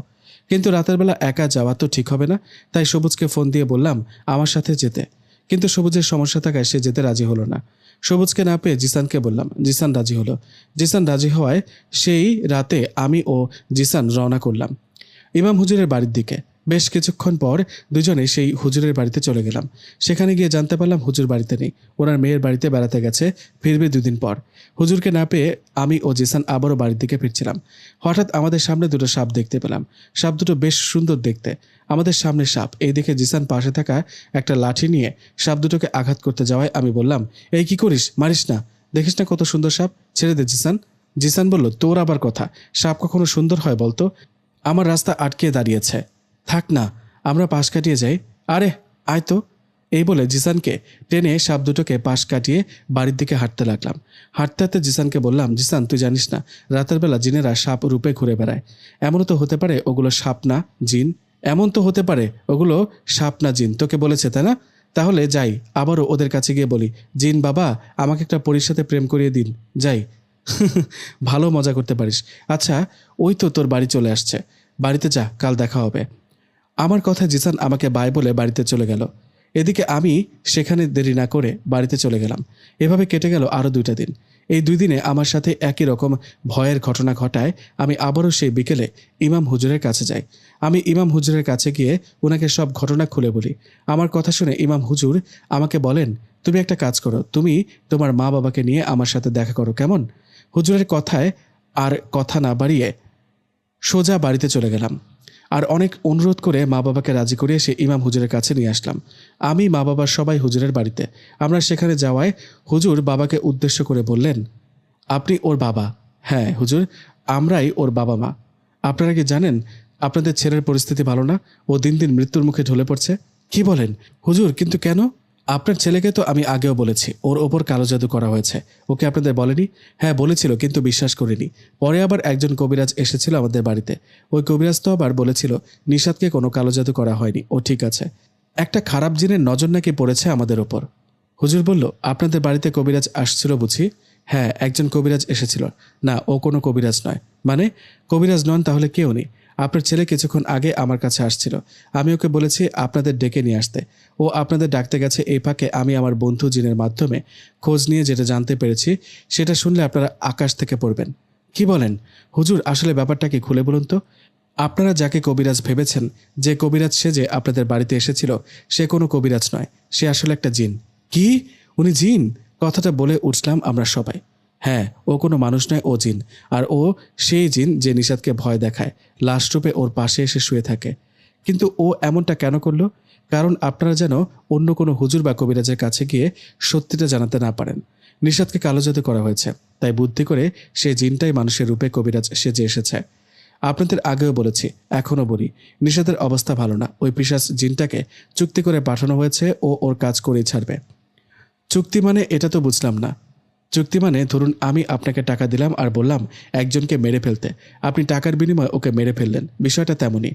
কিন্তু রাতের বেলা একা যাওয়া তো ঠিক হবে না, তাই সবুজকে ফোন দিয়ে বললাম আমার সাথে যেতে। কিন্তু সবুজের সমস্যা থাকায় সে যেতে রাজি হলো না। সবুজকে না পেয়ে জিসানকে বললাম, জিসান রাজি হলো। জিসান রাজি হওয়ায় সেই রাতে আমি ও জিসান রওনা করলাম ইমাম হুজুরের বাড়ির দিকে। বেশ কিছুক্ষণ পর দুজনে সেই হুজুরের বাড়িতে চলে গেলাম। সেখানে গিয়ে জানতে পারলাম হুজুর বাড়িতে নেই, ওনার মেয়ের বাড়িতে বেড়াতে গেছে, ফিরবে 2 দিন পর। হুজুরকে না পেয়ে আমি ও জিসান আবারও বাড়ির দিকে ফিরছিলাম। হঠাৎ আমাদের সামনে দুটো সাপ দেখতে পেলাম। সাপ দুটো বেশ সুন্দর দেখতে। আমাদের সামনে সাপ, এই দেখে জিসান পাশে থাকা একটা লাঠি নিয়ে সাপ দুটোকে আঘাত করতে যাওয়ায় আমি বললাম, এই কি করিস, মারিস না, দেখিস না কত সুন্দর সাপ, ছেড়ে দে জিসান। জিসান বলল, তোর আবার কথা, সাপ কখনো সুন্দর হয় বলতো? আমার রাস্তা আটকে দাঁড়িয়েছে, থাক না, আমরা পাশ কাটিয়ে যাই। আরে আয় তো। এই বলে জিসানকে টেনে সাপ দুটোকে পাশ কাটিয়ে বাড়ির দিকে হাঁটতে লাগলাম। হাঁটতে হাঁটতে জিসানকে বললাম, জিসান তুই জানিস না রাতের বেলা জিনেরা সাপ রূপে ঘুরে বেড়ায়। এমনও তো হতে পারে ওগুলো সাপ না জিন। এমন তো হতে পারে ওগুলো সাপ না জিন, তোকে বলেছে তাই না? তাহলে যাই, আবারও ওদের কাছে গিয়ে বলি, জিন বাবা আমাকে একটা পরীর সাথে প্রেম করিয়ে দিন, যাই। ভালো মজা করতে পারিস। আচ্ছা, ওই তো তোর বাড়ি চলে আসছে, বাড়িতে যা, কাল দেখা হবে। আমার কথা জিসান আমাকে বাই বলে বাড়িতে চলে গেল। এদিকে আমি সেখানে দেরি না করে বাড়িতে চলে গেলাম। এভাবে কেটে গেল আরও 2টা দিন। এই 2 দিনে আমার সাথে একই রকম ভয়ের ঘটনা ঘটায় আমি আবারও সেই বিকেলে ইমাম হুজুরের কাছে যাই। আমি ইমাম হুজুরের কাছে গিয়ে ওনাকে সব ঘটনা খুলে বলি। আমার কথা শুনে ইমাম হুজুর আমাকে বলেন, তুমি একটা কাজ করো, তুমি তোমার মা বাবাকে নিয়ে আমার সাথে দেখা করো, কেমন? হুজুরের কথায় আর কথা না বাড়িয়ে সোজা বাড়িতে চলে গেলাম। আর অনেক অনুরোধ করে মা বাবাকে রাজি করিয়ে সে ইমাম হুজুরের কাছে নিয়ে আসলাম। আমি, মা বাবা সবাই হুজুরের বাড়িতে। আমরা সেখানে যাওয়ায় হুজুর বাবাকে উদ্দেশ্য করে বললেন, আপনি ওর বাবা? হ্যাঁ হুজুর, আমরাই ওর বাবা মা। আপনারা কি জানেন আপনাদের ছেলের পরিস্থিতি ভালো না? ও দিন দিন মৃত্যুর মুখে ঢলে পড়ছে। কি বলেন হুজুর? কিন্তু কেন? আপনার ছেলেকে তো আমি আগেও বলেছি ওর ওপর কালো জাদু করা হয়েছে। ওকে আপনাদের বলেনি? হ্যাঁ বলেছিল, কিন্তু বিশ্বাস করিনি। পরে আবার একজন কবিরাজ এসেছিল আমাদের বাড়িতে। ওই কবিরাজ তো আবার বলেছিল নিশাদকে কোনো কালো জাদু করা হয়নি, ও ঠিক আছে। একটা খারাপ জিনের নজর নাকি পড়েছে আমাদের ওপর। হুজুর বলল, আপনাদের বাড়িতে কবিরাজ আসছিল বুঝি? হ্যাঁ, একজন কবিরাজ এসেছিল। না, ও কোনো কবিরাজ নয়। মানে কবিরাজ নন? তাহলে কে উনি? আপনার ছেলে কিছুক্ষণ আগে আমার কাছে আসছিল। আমি ওকে বলেছি আপনাদের ডেকে নিয়ে আসতে। ও আপনাদের ডাকতে গেছে। এই ফাঁকে আমি আমার বন্ধু জিনের মাধ্যমে খোঁজ নিয়ে যেটা জানতে পেরেছি সেটা শুনলে আপনারা আকাশ থেকে পড়বেন। কি বলেন হুজুর? আসলে ব্যাপারটা কি খুলে বলুন তো। আপনারা যাকে কবিরাজ ভেবেছেন, যে কবিরাজ সেজে আপনাদের বাড়িতে এসেছিল, সে কোনো কবিরাজ নয়। সে আসলে একটা জিন। কি? উনি জিন? কথাটা বলে উঠলাম আমরা সবাই। হ্যাঁ, ও কোনো মানুষ নয়, ও জিন। আর ও সেই জিন যে নিশাদকে ভয় দেখায়, লাশ রূপে ওর পাশে এসে শুয়ে থাকে। কিন্তু ও এমনটা কেন করলো? কারণ আপনারা যেন অন্য কোনো হুজুর বা কবিরাজের কাছে গিয়ে সত্যিটা জানাতে না পারেন। নিশাদকে কালো জাদু করা হয়েছে, তাই বুদ্ধি করে সেই জিনটাই মানুষের রূপে কবিরাজ সেজে এসেছে। আপনাদের আগেও বলেছি, এখনও বলি, নিশাদের অবস্থা ভালো না। ওই পিশাচ জিনটাকে চুক্তি করে পাঠানো হয়েছে, ও ওর কাজ করেই ছাড়বে। চুক্তি মানে? এটা তো বুঝলাম না। চুক্তি মানে ধরুন আমি আপনাকে টাকা দিলাম আর বললাম একজনকে মেরে ফেলতে। আপনি টাকার বিনিময়ে ওকে মেরে ফেললেন। বিষয়টা তেমনই।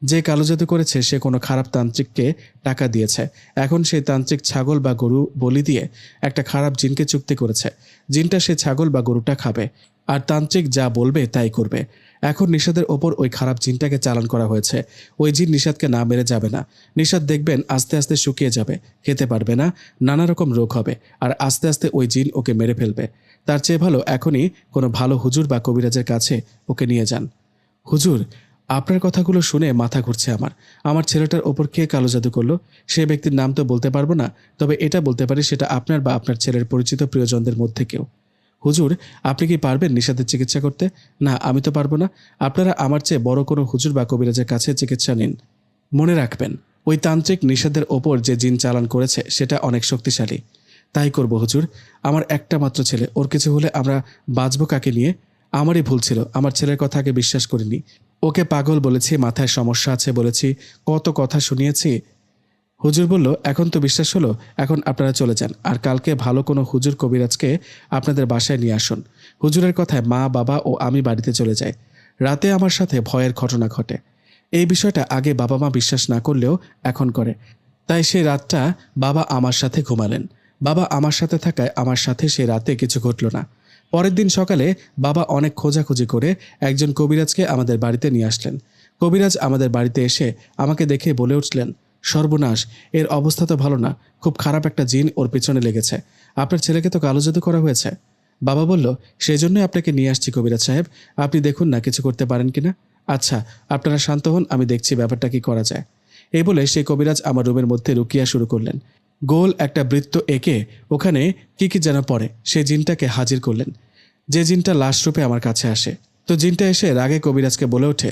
যে কালো জাদু করেছে সে কোনো খারাপ তান্ত্রিককে টাকা দিয়েছে। এখন সেই তান্ত্রিক ছাগল বা গরু বলি দিয়ে একটা খারাপ জিনকে চুক্তি করেছে। জিনটা সে ছাগল বা গরুটা খাবে, আর তান্ত্রিক যা বলবে তাই করবে। এখন নিশাদের ওপর ওই খারাপ জিনটাকে চালান করা হয়েছে। ওই জিন নিশাদকে না মেরে যাবে না। নিশাদ দেখবেন আস্তে আস্তে শুকিয়ে যাবে, খেতে পারবে না, নানা রকম রোগ হবে, আর আস্তে আস্তে ওই জিন ওকে মেরে ফেলবে। তার চেয়ে ভালো এখনই কোনো ভালো হুজুর বা কবিরাজের কাছে ওকে নিয়ে যান। হুজুর, আপনার কথাগুলো শুনে মাথা ঘুরছে আমার। আমার ছেলেটার ওপর কে কালো জাদু করলো? সে ব্যক্তির নাম তো বলতে পারবো না, তবে এটা বলতে পারি সেটা আপনার বা আপনার ছেলের পরিচিত প্রিয়জনদের মধ্যে কেউ। হুজুর, আপনি কি পারবেন নিশাদের চিকিৎসা করতে? না, আমি তো পারবো না। আপনারা আমার চেয়ে বড় কোনো হুজুর বা কবিরাজের কাছে চিকিৎসা নিন। মনে রাখবেন, ওই তান্ত্রিক নিশাদের ওপর যে জিন চালান করেছে সেটা অনেক শক্তিশালী। তাই করব হুজুর। আমার একটা মাত্র ছেলে, ওর কিছু হলে আমরা বাঁচবো কাকে নিয়ে? আমারই ভুল ছিল, আমার ছেলের কথা আগে বিশ্বাস করিনি। ওকে পাগল বলেছি, মাথায় সমস্যা আছে বলেছি, কত কথা শুনিয়েছি। হুজুর বলল, এখন তো বিশ্বাস হলো, এখন আপনারা চলে যান, আর কালকে ভালো কোনো হুজুর কবিরাজকে আপনাদের বাসায় নিয়ে আসুন। হুজুরের কথায় মা, বাবা ও আমি বাড়িতে চলে যাই। রাতে আমার সাথে ভয়ের ঘটনা ঘটে। এই বিষয়টা আগে বাবা মা বিশ্বাস না করলেও এখন করে। তাই সেই রাতটা বাবা আমার সাথে ঘুমালেন। বাবা আমার সাথে থাকায় আমার সাথে সেই রাতে কিছু ঘটল না। পরের দিন সকালে বাবা অনেক খোঁজাখুঁজি করে একজন কবিরাজকে আমাদের বাড়িতে নিয়ে আসলেন। কবিরাজ আমাদের বাড়িতে এসে আমাকে দেখে বলে উঠলেন, সর্বনাশ, এর অবস্থা তো ভালো না, খুব খারাপ একটা জিন ওর পেছনে লেগেছে। আপনার ছেলেকে তো কালো জাদু করা হয়েছে। বাবা বলল, সেই জন্যই আপনাকে নিয়ে আসছি কবিরাজ সাহেব, আপনি দেখুন না কিছু করতে পারেন কিনা। আচ্ছা, আপনারা শান্ত হন, আমি দেখছি ব্যাপারটা কি করা যায়। এই বলে সেই কবিরাজ আমার রুমের মধ্যে রুকিয়া শুরু করলেন। গোল একটা বৃত্ত এঁকে ওখানে কি কি যেন পড়ে সেই জিনটাকে হাজির করলেন, যে জিনটা লাশ রূপে আমার কাছে আসে। তো জিনটা এসে রাগে কবিরাজকে বলে ওঠে,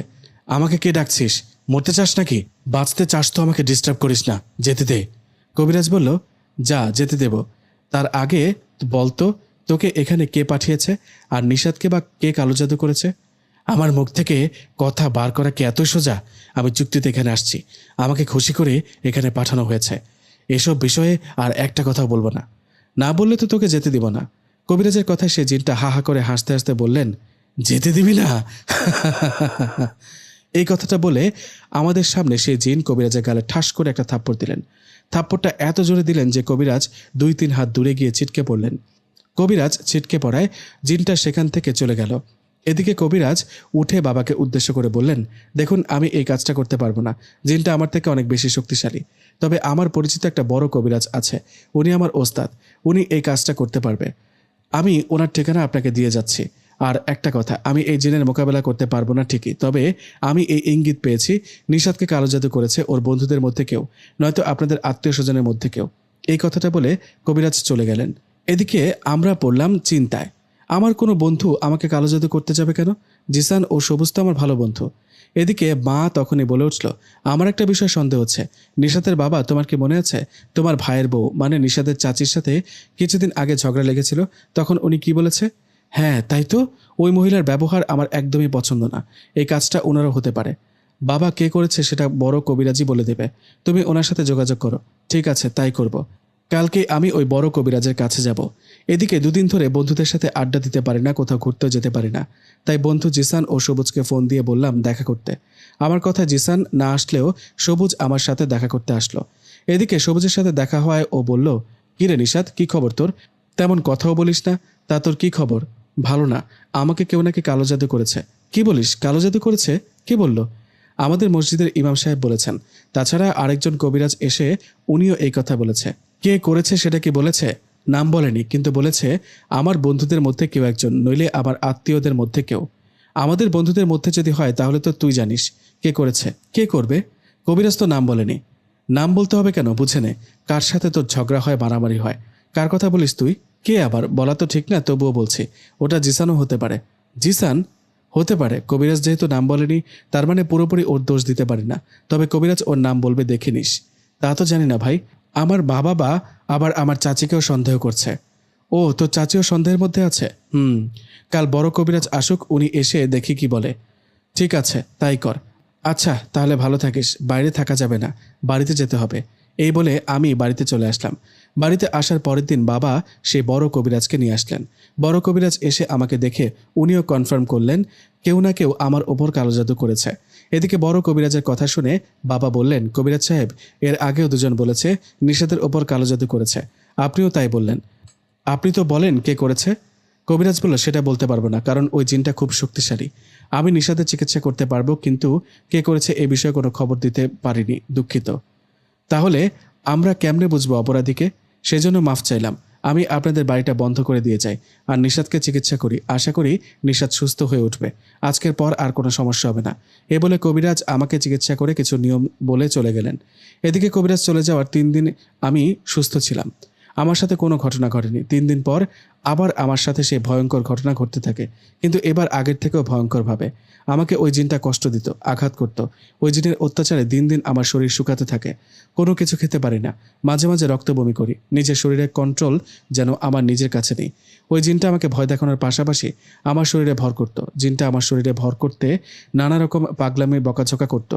আমাকে কে ডাকছিস? মরতে চাস নাকি? বাঁচতে চাস তো আমাকে ডিস্টার্ব করিস না, যেতে দে। কবিরাজ বলল, যা, যেতে দেব। তার আগে বলতো, তোকে এখানে কে পাঠিয়েছে, আর নিশাদকে বা কে কালো জাদু করেছে? আমার মুখ থেকে কথা বার করা কি এত সোজা? আমি চুক্তিতে এখানে আসছি, আমাকে খুশি করে এখানে পাঠানো হয়েছে। এসব বিষয়ে আর একটা কথা বলবো না, না বললে তো তোকে যেতে দিব না। কবিরাজের কথায় সে জিনটা হা হা করে হাসতে হাসতে বললেন, যেতে দিবি না? এই কথাটা বলে আমাদের সামনে সেই জিন কবিরাজের গালে ঠাস করে একটা থাপ্পড় দিলেন। থাপ্পড়টা এত জোরে দিলেন যে কবিরাজ 2-3 হাত দূরে গিয়ে ছিটকে পড়লেন। কবিরাজ ছিটকে পড়ায় জিনটা সেখান থেকে চলে গেল। এদিকে কবিরাজ উঠে বাবাকে উদ্দেশ্য করে বললেন, দেখুন, আমি এই কাজটা করতে পারবো না। জিনটা আমার থেকে অনেক বেশি শক্তিশালী। তবে আমার পরিচিত একটা বড় কবিরাজ আছে, উনি আমার ওস্তাদ, উনি এই কাজটা করতে পারবে। আমি ওনার ঠিকানা আপনাকে দিয়ে যাচ্ছি। আর একটা কথা, আমি এই জিনের মোকাবেলা করতে পারবো না ঠিকই, তবে আমি এই ইঙ্গিত পেয়েছি নিশাদকে কালো জাদু করেছে ওর বন্ধুদের মধ্যে কেউ, নয়তো আপনাদের আত্মীয় স্বজনের মধ্যে কেউ। এই কথাটা বলে কবিরাজ চলে গেলেন। এদিকে আমরা পড়লাম চিন্তায়। আমার কোনো বন্ধু আমাকে কালো জাদু করতে যাবে কেন? জিসান ও সবুজ তো আমার ভালো বন্ধু। এদিকে মা তখনই বলে উঠল, আমার একটা বিষয় সন্দেহ হচ্ছে। নিশাতের বাবা, তোমার কি মনে আছে তোমার ভাইয়ের বউ মানে নিশাতের চাচির সাথে কিছুদিন আগে ঝগড়া লেগেছিল? তখন উনি কি বলেছে? হ্যাঁ তাই তো, ওই মহিলার ব্যবহার আমার একদমই পছন্দ না। এই কাজটা ওনারও হতে পারে। বাবা কে করেছে সেটা বড় কবিরাজি বলে দেবে। তুমি ওনার সাথে যোগাযোগ করো। ঠিক আছে, তাই করব। কালকে আমি ওই বড় কবিরাজের কাছে যাব। এদিকে দুদিন ধরে বন্ধুদের সাথে আড্ডা দিতে পারি না, কোথাও ঘুরতেও যেতে পারি না। তাই বন্ধু জিসান ও সবুজকে ফোন দিয়ে বললাম দেখা করতে। আমার কথা জিসান না আসলেও সবুজ আমার সাথে দেখা করতে আসলো। এদিকে সবুজের সাথে দেখা হওয়ায় ও বলল, কিরে নিশাত, কি খবর তোর? তেমন কথাও বলিস না, তা তোর কি খবর? ভালো না, আমাকে কেউ নাকি কালো জাদু করেছে। কি বলিস, কালো জাদু করেছে? কে বলল? আমাদের মসজিদের ইমাম সাহেব বলেছেন। তাছাড়া আরেকজন কবিরাজ এসে উনিও এই কথা বলেছে। কে করেছে সেটা কি বলেছে? নাম বলেনি, কিন্তু বলেছে আমার বন্ধুদের মধ্যে কেউ একজন, নইলে আমার আত্মীয়দের মধ্যে কেউ। আমাদের বন্ধুদের মধ্যে যদি হয় তাহলে তো তুই জানিস কে করেছে। কে করবে? কবিরাজ তো নাম বলেনি। নাম বলতে হবে কেন, বুঝে নে। কার সাথে তোর ঝগড়া হয়, মারামারি হয়? কার কথা বলিস তুই? কে আবার, বলা তো ঠিক না, তবুও বলছি। ওটা জিসানও হতে পারে। জিসান হতে পারে। কবিরাজ যেহেতু নাম বলেনি, তার মানে পুরোপুরি ওর দোষ দিতে পারি না। তবে কবিরাজ ওর নাম বলবে, দেখে নিস। তা তো জানি না ভাই। আমার মা বাবা আবার আমার চাচিকেও সন্দেহ করছে। ও, তোর চাচিও সন্দেহের মধ্যে আছে? কাল বড় কবিরাজ আসুক, উনি এসে দেখি কি বলে। ঠিক আছে, তাই কর। আচ্ছা তাহলে ভালো থাকিস, বাইরে থাকা যাবে না, বাড়িতে যেতে হবে। এই বলে আমি বাড়িতে চলে আসলাম। বাড়িতে আসার পরের দিন বাবা সেই বড় কবিরাজকে নিয়ে আসলেন। বড় কবিরাজ এসে আমাকে দেখে উনিও কনফার্ম করলেন কেউ না কেউ আমার ওপর কালো জাদু করেছে। এদিকে বড় কবিরাজের কথা শুনে বাবা বললেন, কবিরাজ সাহেব, এর আগেও দুজন বলেছে নিশাতের ওপর কালো জাদু করেছে, আপনিও তাই বললেন। আপনি তো বলেন কে করেছে। কবিরাজ বলল, সেটা বলতে পারবো না, কারণ ওই জিনটা খুব শক্তিশালী। আমি নিশাতের চিকিৎসা করতে পারবো, কিন্তু কে করেছে এ বিষয়ে কোনো খবর দিতে পারিনি, দুঃখিত। তাহলে আমরা কেমনে বুঝবো অপরাধীকে? সেজন্য মাফ চাইলাম। আমি আপনাদের বাড়িটা বন্ধ করে দিয়ে যাই আর নিশাতকে চিকিৎসা করি। আশা করি নিশাত সুস্থ হয়ে উঠবে। আজকের পর আর কোনো সমস্যা হবে না। এ বলে কবিরাজ আমাকে চিকিৎসা করে কিছু নিয়ম বলে চলে গেলেন। এদিকে কবিরাজ চলে যাওয়ার 3 দিন আমি সুস্থ ছিলাম। আমার সাথে কোনো ঘটনা ঘটেনি। 3 দিন পর আবার আমার সাথে সেই ভয়ঙ্কর ঘটনা ঘটতে থাকে, কিন্তু এবার আগের থেকেও ভয়ঙ্করভাবে। আমাকে ওই জিনটা কষ্ট দিত, আঘাত করত। ওই জিনের অত্যাচারে দিন দিন আমার শরীর শুকাতে থাকে। কোনো কিছু খেতে পারি না, মাঝে মাঝে রক্ত বমি করি। নিজের শরীরের কন্ট্রোল যেন আমার নিজের কাছে নেই। ওই জিনটা আমাকে ভয় দেখানোর পাশাপাশি আমার শরীরে ভর করত। জিনটা আমার শরীরে ভর করতে নানা রকম পাগলামি বকাঝকা করত।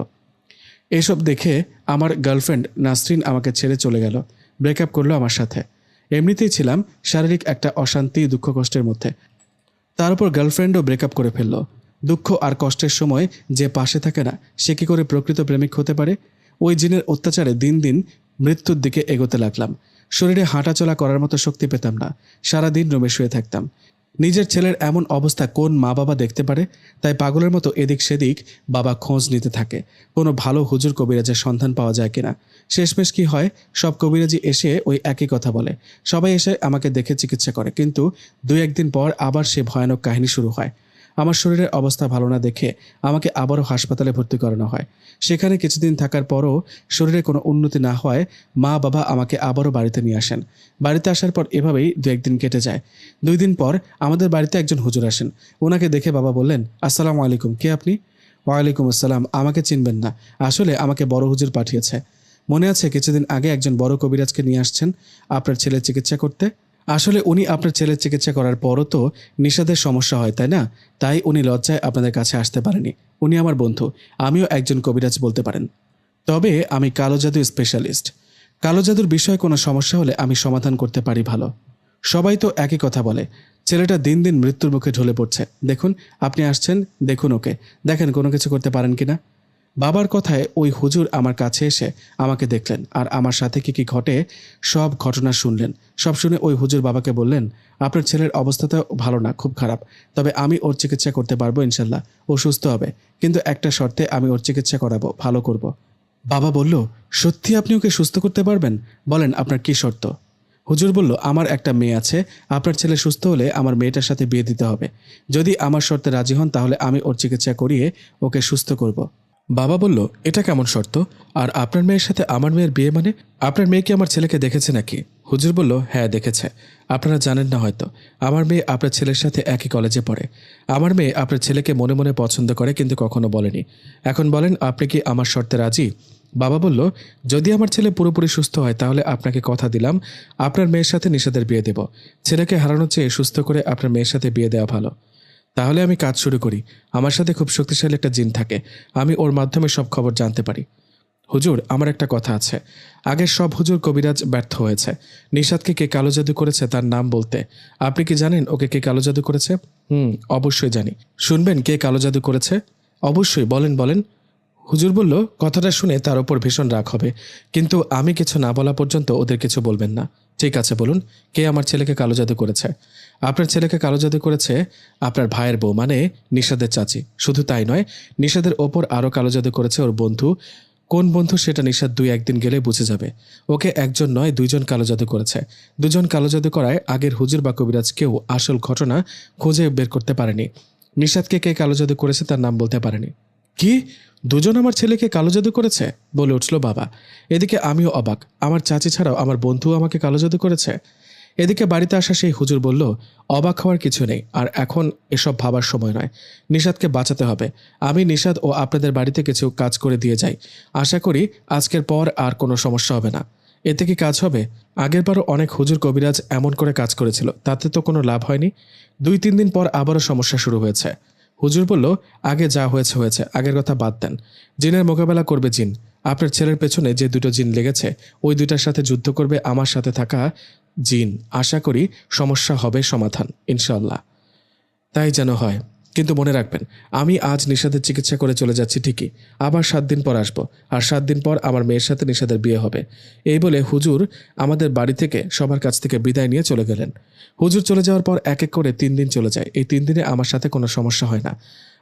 এসব দেখে আমার গার্লফ্রেন্ড নাসরিন আমাকে ছেড়ে চলে গেল, ব্রেকআপ করলো আমার সাথে। এমনিতেই ছিলাম শারীরিক একটা অশান্তি, দুঃখ কষ্টের মধ্যে। তার উপর গার্লফ্রেন্ডও ব্রেকআপ করে ফেলল। দুঃখ আর কষ্টের সময় যে পাশে থাকে না, সে কি করে প্রকৃত প্রেমিক হতে পারে? ওই জিনের অত্যাচারে দিন দিন মৃত্যুর দিকে এগোতে লাগলাম। শরীরে হাঁটাচলা করার মতো শক্তি পেতাম না। সারাদিন রুমে শুয়ে থাকতাম। নিজের ছেলের এমন অবস্থা কোন মা বাবা দেখতে পারে? তাই পাগলের মতো এদিক সেদিক বাবা খোঁজ নিতে থাকে, কোনো ভালো হুজুর কবিরাজের সন্ধান পাওয়া যায় কিনা। শেষমেশ কি হয়, সব কবিরাজি এসে ওই একই কথা বলে। সবাই এসে আমাকে দেখে চিকিৎসা করে, কিন্তু 2-1 দিন পর আবার সে ভয়ানক কাহিনী শুরু হয়। আমার শরীরের অবস্থা ভালো না দেখে আমাকে আবারও হাসপাতালে ভর্তি করানো হয়। সেখানে কিছুদিন থাকার পরও শরীরে কোনো উন্নতি না হওয়ায় মা বাবা আমাকে আবারও বাড়িতে নিয়ে আসেন। বাড়িতে আসার পর এভাবেই 2-1 দিন কেটে যায়। 2 দিন পর আমাদের বাড়িতে একজন হুজুর আসেন। ওনাকে দেখে বাবা বললেন, আসসালামু আলাইকুম, কে আপনি? ওয়ালাইকুম আসসালাম, আমাকে চিনবেন না। আসলে আমাকে বড় হুজুর পাঠিয়েছে। মনে আছে কিছুদিন আগে একজন বড় কবিরাজকে নিয়ে আসছেন আপনার ছেলের চিকিৎসা করতে? আসলে উনি আপনার ছেলের চিকিৎসা করার পরও তো নিষাদের সমস্যা হয়, তাই না? তাই উনি লজ্জায় আপনাদের কাছে আসতে পারেনি। উনি আমার বন্ধু, আমিও একজন কবিরাজ বলতে পারেন। তবে আমি কালো জাদু স্পেশালিস্ট। কালো জাদুর বিষয়ে কোনো সমস্যা হলে আমি সমাধান করতে পারি ভালো। সবাই তো একই কথা বলে। ছেলেটা দিন দিন মৃত্যুর মুখে ঢলে পড়ছে। দেখুন, আপনি আসছেন, দেখুন ওকে, দেখেন কোনো কিছু করতে পারেন কিনা। বাবার কথায় ওই হুজুর আমার কাছে এসে আমাকে দেখলেন আর আমার সাথে কি কি ঘটে সব ঘটনা শুনলেন। সব শুনে ওই হুজুর বাবাকে বললেন, আপনার ছেলের অবস্থা তো ভালো না, খুব খারাপ। তবে আমি ওর চিকিৎসা করতে পারবো ইনশাল্লাহ, ও সুস্থ হবে। কিন্তু একটা শর্তে আমি ওর চিকিৎসা করাবো, ভালো করব। বাবা বলল, সত্যি আপনি ওকে সুস্থ করতে পারবেন? বলেন আপনার কি শর্ত? হুজুর বলল, আমার একটা মেয়ে আছে, আপনার ছেলে সুস্থ হলে আমার মেয়েটার সাথে বিয়ে দিতে হবে। যদি আমার শর্তে রাজি হন তাহলে আমি ওর চিকিৎসা করিয়ে ওকে সুস্থ করব। বাবা বলল, এটা কেমন শর্ত? আর আপনার মেয়ের সাথে আমার মেয়ের বিয়ে মানে? আপনার মেয়ে কি আমার ছেলেকে দেখেছে নাকি? হুজুর বলল, হ্যাঁ দেখেছে। আপনারা জানেন না হয়তো, আমার মেয়ে আপনার ছেলের সাথে একই কলেজে পড়ে। আমার মেয়ে আপনার ছেলেকে মনে মনে পছন্দ করে, কিন্তু কখনো বলেনি। এখন বলেন, আপনি কি আমার শর্তে রাজি? বাবা বলল, যদি আমার ছেলে পুরোপুরি সুস্থ হয় তাহলে আপনাকে কথা দিলাম আপনার মেয়ের সাথে নিশাদের বিয়ে দেব। ছেলেকে হারানোর চেয়ে সুস্থ করে আপনার মেয়ের সাথে বিয়ে দেওয়া ভালো। তাহলে আমি কাজ শুরু করি। আমার সাথে খুব শক্তিশালী একটা জিন থাকে, আমি ওর মাধ্যমে সব খবর জানতে পারি। হুজুর, আমার একটা কথা আছে। আগের সব হুজুর কবিরাজ ব্যর্থ হয়েছে। নিশাদকে কে কালো জাদু করেছে তার নাম বলতে। আপনি কি জানেন ওকে কে কালো জাদু করেছে? অবশ্যই জানি। শুনবেন কে কালো জাদু করেছে? অবশ্যই, বলেন বলেন। হুজুর বলল, কথাটা শুনে তার ওপর ভীষণ রাগ হবে, কিন্তু আমি কিছু না বলা পর্যন্ত ওদের কিছু বলবেন না। ঠিক আছে, বলুন, কে আমার ছেলেকে কালো জাদু করেছে? আপনার ছেলেকে কালো জাদু করেছে আপনার ভাইয়ের বউ, মানে নিশাদের চাচি। শুধু তাই নয়, নিশাদের ওপর আরও কালো জাদু করেছে ওর বন্ধু। কোন বন্ধু সেটা নিশাদ 2-1 দিন গেলে বুঝে যাবে। ওকে একজন নয়, 2জন কালো জাদু করেছে। 2জন কালো জাদু করায় আগের হুজুর বা কবিরাজ কেউ আসল ঘটনা খুঁজে বের করতে পারেনি। নিশাদকে কে কালো জাদু করেছে তার নাম বলতে পারেনি। কি? 2জন আমার ছেলেকে কালো জাদু করেছে? বলে উঠল বাবা। এদিকে আমিও অবাক, আমার চাচি ছাড়াও আমার বন্ধু আমাকে কালো জাদু করেছে। এদিকে বাড়িতে আসা সেই হুজুর বলল, অবাক হওয়ার কিছু নেই, আর এখন এসব ভাবার সময় নয়। নিশাদকে বাঁচাতে হবে। আমি নিশাদ ও আপনাদের বাড়িতে কিছু কাজ করে দিয়ে যাই। আশা করি আজকের পর আর কোনো সমস্যা হবে না। এতে কি কাজ হবে? আগেরবারও অনেক হুজুর কবিরাজ এমন করে কাজ করেছিল, তাতে তো কোনো লাভ হয়নি। 2-3 দিন পর আবারও সমস্যা শুরু হয়েছে। হুজুর বলল, আগে যা হয়েছে হয়েছে, আগের কথা বাদ দেন। জিনের মোকাবেলা করবে জিন। আপনার ছেলের পেছনে যে 2টো জিন লেগেছে, ওই 2টার সাথে যুদ্ধ করবে আমার সাথে থাকা জিন। আশা করি সমস্যা হবে সমাধান, ইনশাল্লাহ। তাই যেন হয়। কিন্তু মনে রাখবেন, আমি আজ নিশাদের চিকিৎসা করে চলে যাচ্ছি ঠিকই, আবার 7 দিন পর আসবো, আর 7 দিন পর আমার মেয়ের সাথে নিশাদের বিয়ে হবে। এই বলে হুজুর আমাদের বাড়ি থেকে সবার কাছ থেকে বিদায় নিয়ে চলে গেলেন। হুজুর চলে যাওয়ার পর এক এক করে 3 দিন চলে যায়। এই 3 দিনে আমার সাথে কোনো সমস্যা হয় না,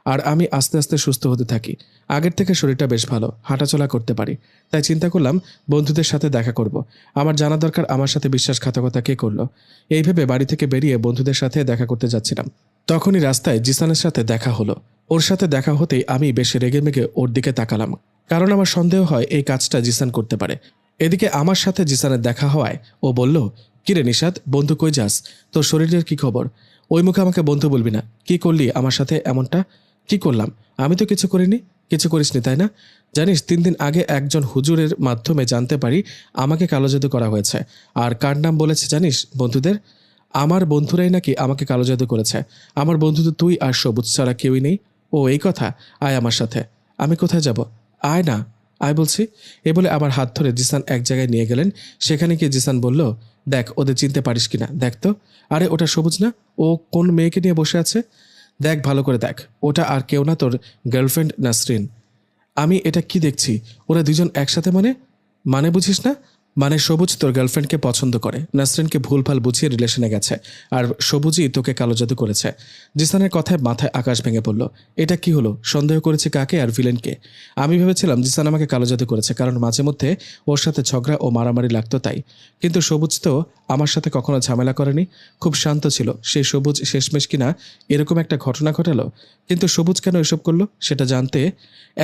আর আমি আস্তে আস্তে সুস্থ হতে থাকি। আগের থেকে শরীরটা বেশ ভালো, হাঁটাচলা করতে পারি। তাই চিন্তা করলাম বন্ধুদের সাথে দেখা করব। আমার জানা দরকার আমার সাথে বিশ্বাসঘাতকতা কে করলো। এই ভেবে বাড়ি থেকে বেরিয়ে বন্ধুদের সাথে দেখা করতে যাচ্ছিলাম। তখনই রাস্তায় জিসানের সাথে দেখা হলো। ওর সাথে দেখা হতেই আমি বেশ রেগেমেগে ওর দিকে তাকালাম, কারণ আমার সন্দেহ হয় এই কাজটা জিসান করতে পারে। এদিকে আমার সাথে জিসানের দেখা হওয়ায় ও বলল, কিরে নিশাদ, বন্ধু কই যাস? তোর শরীরের কি খবর? ওই মুখে আমাকে বন্ধু বলবি না। কি করলি আমার সাথে এমনটা? কি করলাম? আমি তো কিছু করিনি। কিছু করিসনি তাই না? জানিস, 3 দিন আগে একজন হুজুরের মাধ্যমে জানতে পারি আমাকে কালো জাদু করা হয়েছে। আর কার নাম বলেছে জানিস? বন্ধুদের। আমার বন্ধুরাই নাকি আমাকে কালো জাদু করেছে। আমার বন্ধু তো তুই আর সবুজ ছাড়া কেউই নেই। ও এই কথা? আয় আমার সাথে। আমি কোথায় যাব? আয় না, আয় বলছি। এ বলে আমার হাত ধরে জিসান এক জায়গায় নিয়ে গেলেন। সেখানে গিয়ে জিসান বলল, দেখ ওদের চিনতে পারিস কিনা দেখ তো। আরে ওটা সবুজ না? ও কোন মেয়েকে নিয়ে বসে আছে? দেখ ভালো করে দেখ, ওটা আর কেউ না, তোর গার্লফ্রেন্ড নাসরিন। আমি এটা কি দেখছি? ওরা 2জন একসাথে মানে? মানে বুঝিস না? মানে সবুজ তোর গার্লফ্রেন্ডকে পছন্দ করে, নাসরিনকে ভুলভাল বুঝিয়ে রিলেশনে গেছে, আর সবুজই তোকে কালো জাদু করেছে। জিসানের কথায় মাথায় আকাশ ভেঙে পড়ল। এটা কি হলো? সন্দেহ করেছে কাকে আর ভিলেনকে? আমি ভেবেছিলাম জিসান আমাকে কালো জাদু করেছে কারণ মাঝে মধ্যে ওর সাথে ঝগড়া ও মারামারি লাগতো তাই। কিন্তু সবুজ তো আমার সাথে কখনো ঝামেলা করেনি, খুব শান্ত ছিল। সেই সবুজ শেষমেশ কিনা এরকম একটা ঘটনা ঘটালো। কিন্তু সবুজ কেন এসব করলো সেটা জানতে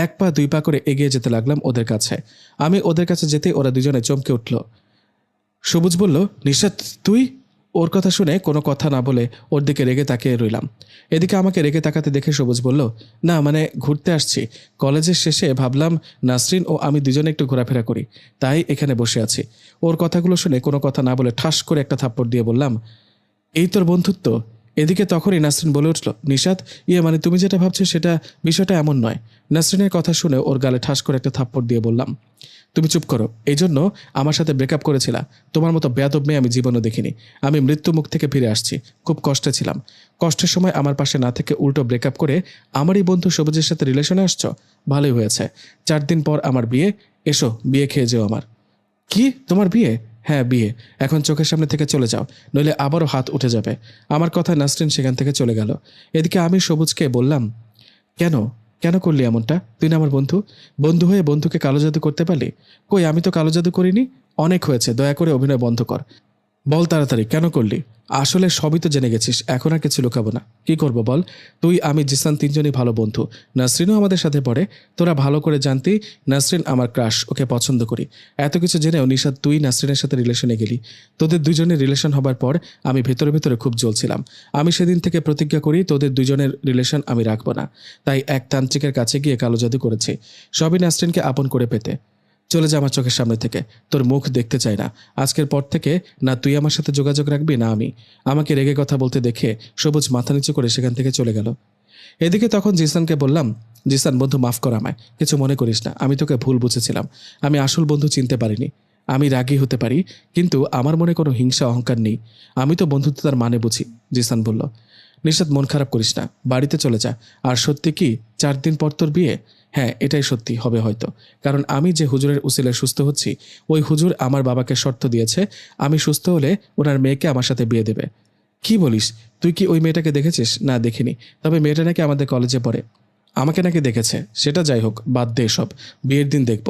1 পা 2 পা করে এগিয়ে যেতে লাগলাম ওদের কাছে। আমি ওদের কাছে যেতে ওরা 2জনে চমকে উঠল। সবুজ বলল, নিশাত তুই? ওর কথা শুনে কোনো কথা না বলে ওর দিকে রেগে তাকিয়ে রইলাম। এদিকে আমাকে রেগে তাকাতে দেখে সবুজ বলল, না মানে ঘুরতে আসছি। কলেজের শেষে ভাবলাম নাসরিন ও আমি 2জনে একটু ঘোরাফেরা করি, তাই এখানে বসে আছি। ওর কথাগুলো শুনে কোনো কথা না বলে ঠাস করে একটা থাপ্পড় দিয়ে বললাম, এই তোর বন্ধুত্ব? এদিকে তখনই নাসরিন বলে উঠল, নিশাত, মানে তুমি যেটা ভাবছো সেটা বিষয়টা এমন নয়। নাসরিনের কথা শুনে ওর গালে ঠাস করে একটা থাপ্পড় দিয়ে বললাম, তুমি চুপ করো। এই জন্য আমার সাথে ব্রেকআপ করেছিলা? তোমার মতো বেয়াদব মেয়ে আমি জীবনও দেখিনি। আমি মৃত্যু মুখ থেকে ফিরে আসছি, খুব কষ্টে ছিলাম। কষ্টের সময় আমার পাশে না থেকে উল্টো ব্রেকআপ করে আমারই বন্ধু সবুজের সাথে রিলেশনে আসছো? ভালোই হয়েছে। 4 দিন পর আমার বিয়ে, এসো বিয়ে খেয়ে যেও আমার। কি, তোমার বিয়ে? হ্যাঁ বিয়ে। এখন চোখের সামনে থেকে চলে যাও, নইলে আবারও হাত উঠে যাবে। আমার কথা নাসরিন সেখান থেকে চলে গেল। এদিকে আমি সবুজকে বললাম, কেন কেন করলি এমনটা? তুই না আমার বন্ধু, বন্ধু হয়ে বন্ধুকে কালো জাদু করতে পারলি? কই, আমি তো কালো জাদু করিনি। অনেক হয়েছে, দয়া করে অভিনয় বন্ধ কর। বল তাড়াতাড়ি, কেন করলি? আসলে সবই তো জেনে গেছিস, এখন আর কিছু লুকাবো না। কি করব বল? তুই, আমি, জিসান তিনজনই ভালো বন্ধু। নাসরিনও আমাদের সাথে পড়ে। তোরা ভালো করে জানতি নাসরিন আমার ক্রাশ, ওকে পছন্দ করি। এত কিছু জেনেও নিশাদ তুই নাসরিনের সাথে রিলেশনে গেলি। তোদের দুজনের রিলেশন হবার পর আমি ভেতরে ভেতরে খুব জ্বলছিলাম। আমি সেদিন থেকে প্রতিজ্ঞা করি তোদের দুজনের রিলেশন আমি রাখবো না। তাই এক তান্ত্রিকের কাছে গিয়ে কালো জাদু করেছি, সবই নাসরিনকে আপন করে পেতে। চলে যা আমার চোখের সামনে থেকে, তোর মুখ দেখতে চাই না। আজকের পর থেকে না তুই আমার সাথে যোগাযোগ রাখবি না আমি। আমাকে রেগে কথা বলতে দেখে সবুজ মাথা নিচু করে সেখান থেকে চলে গেল। এদিকে তখন জিসানকে বললাম, জিসান বন্ধু মাফ কর আমায়, কিছু মনে করিস না, আমি তোকে ভুল বুঝেছিলাম। আমি আসল বন্ধু চিনতে পারিনি। আমি রাগী হতে পারি, কিন্তু আমার মনে কোনো হিংসা অহংকার নেই। আমি তো বন্ধুত্বতার মানে বুঝি। জিসান বলল, নিশাদ মন খারাপ করিস না, বাড়িতে চলে যা। আর সত্যি কি 4 দিন পর তোর বিয়ে? হ্যাঁ, এটাই সত্যি হবে হয়তো। কারণ আমি যে হুজুরের উসিলায় সুস্থ হচ্ছি, ওই হুজুর আমার বাবাকে শর্ত দিয়েছে আমি সুস্থ হলে ওনার মেয়েকে আমার সাথে বিয়ে দেবে। কি বলিস? তুই কি ওই মেয়েটাকে দেখেছিস? না, দেখিনি। তবে মেয়েটা নাকি আমাদের কলেজে পড়ে। আমাকে নাকি দেখেছে। সেটা যাই হোক, বাদ দে সব। বিয়ের দিন দেখব।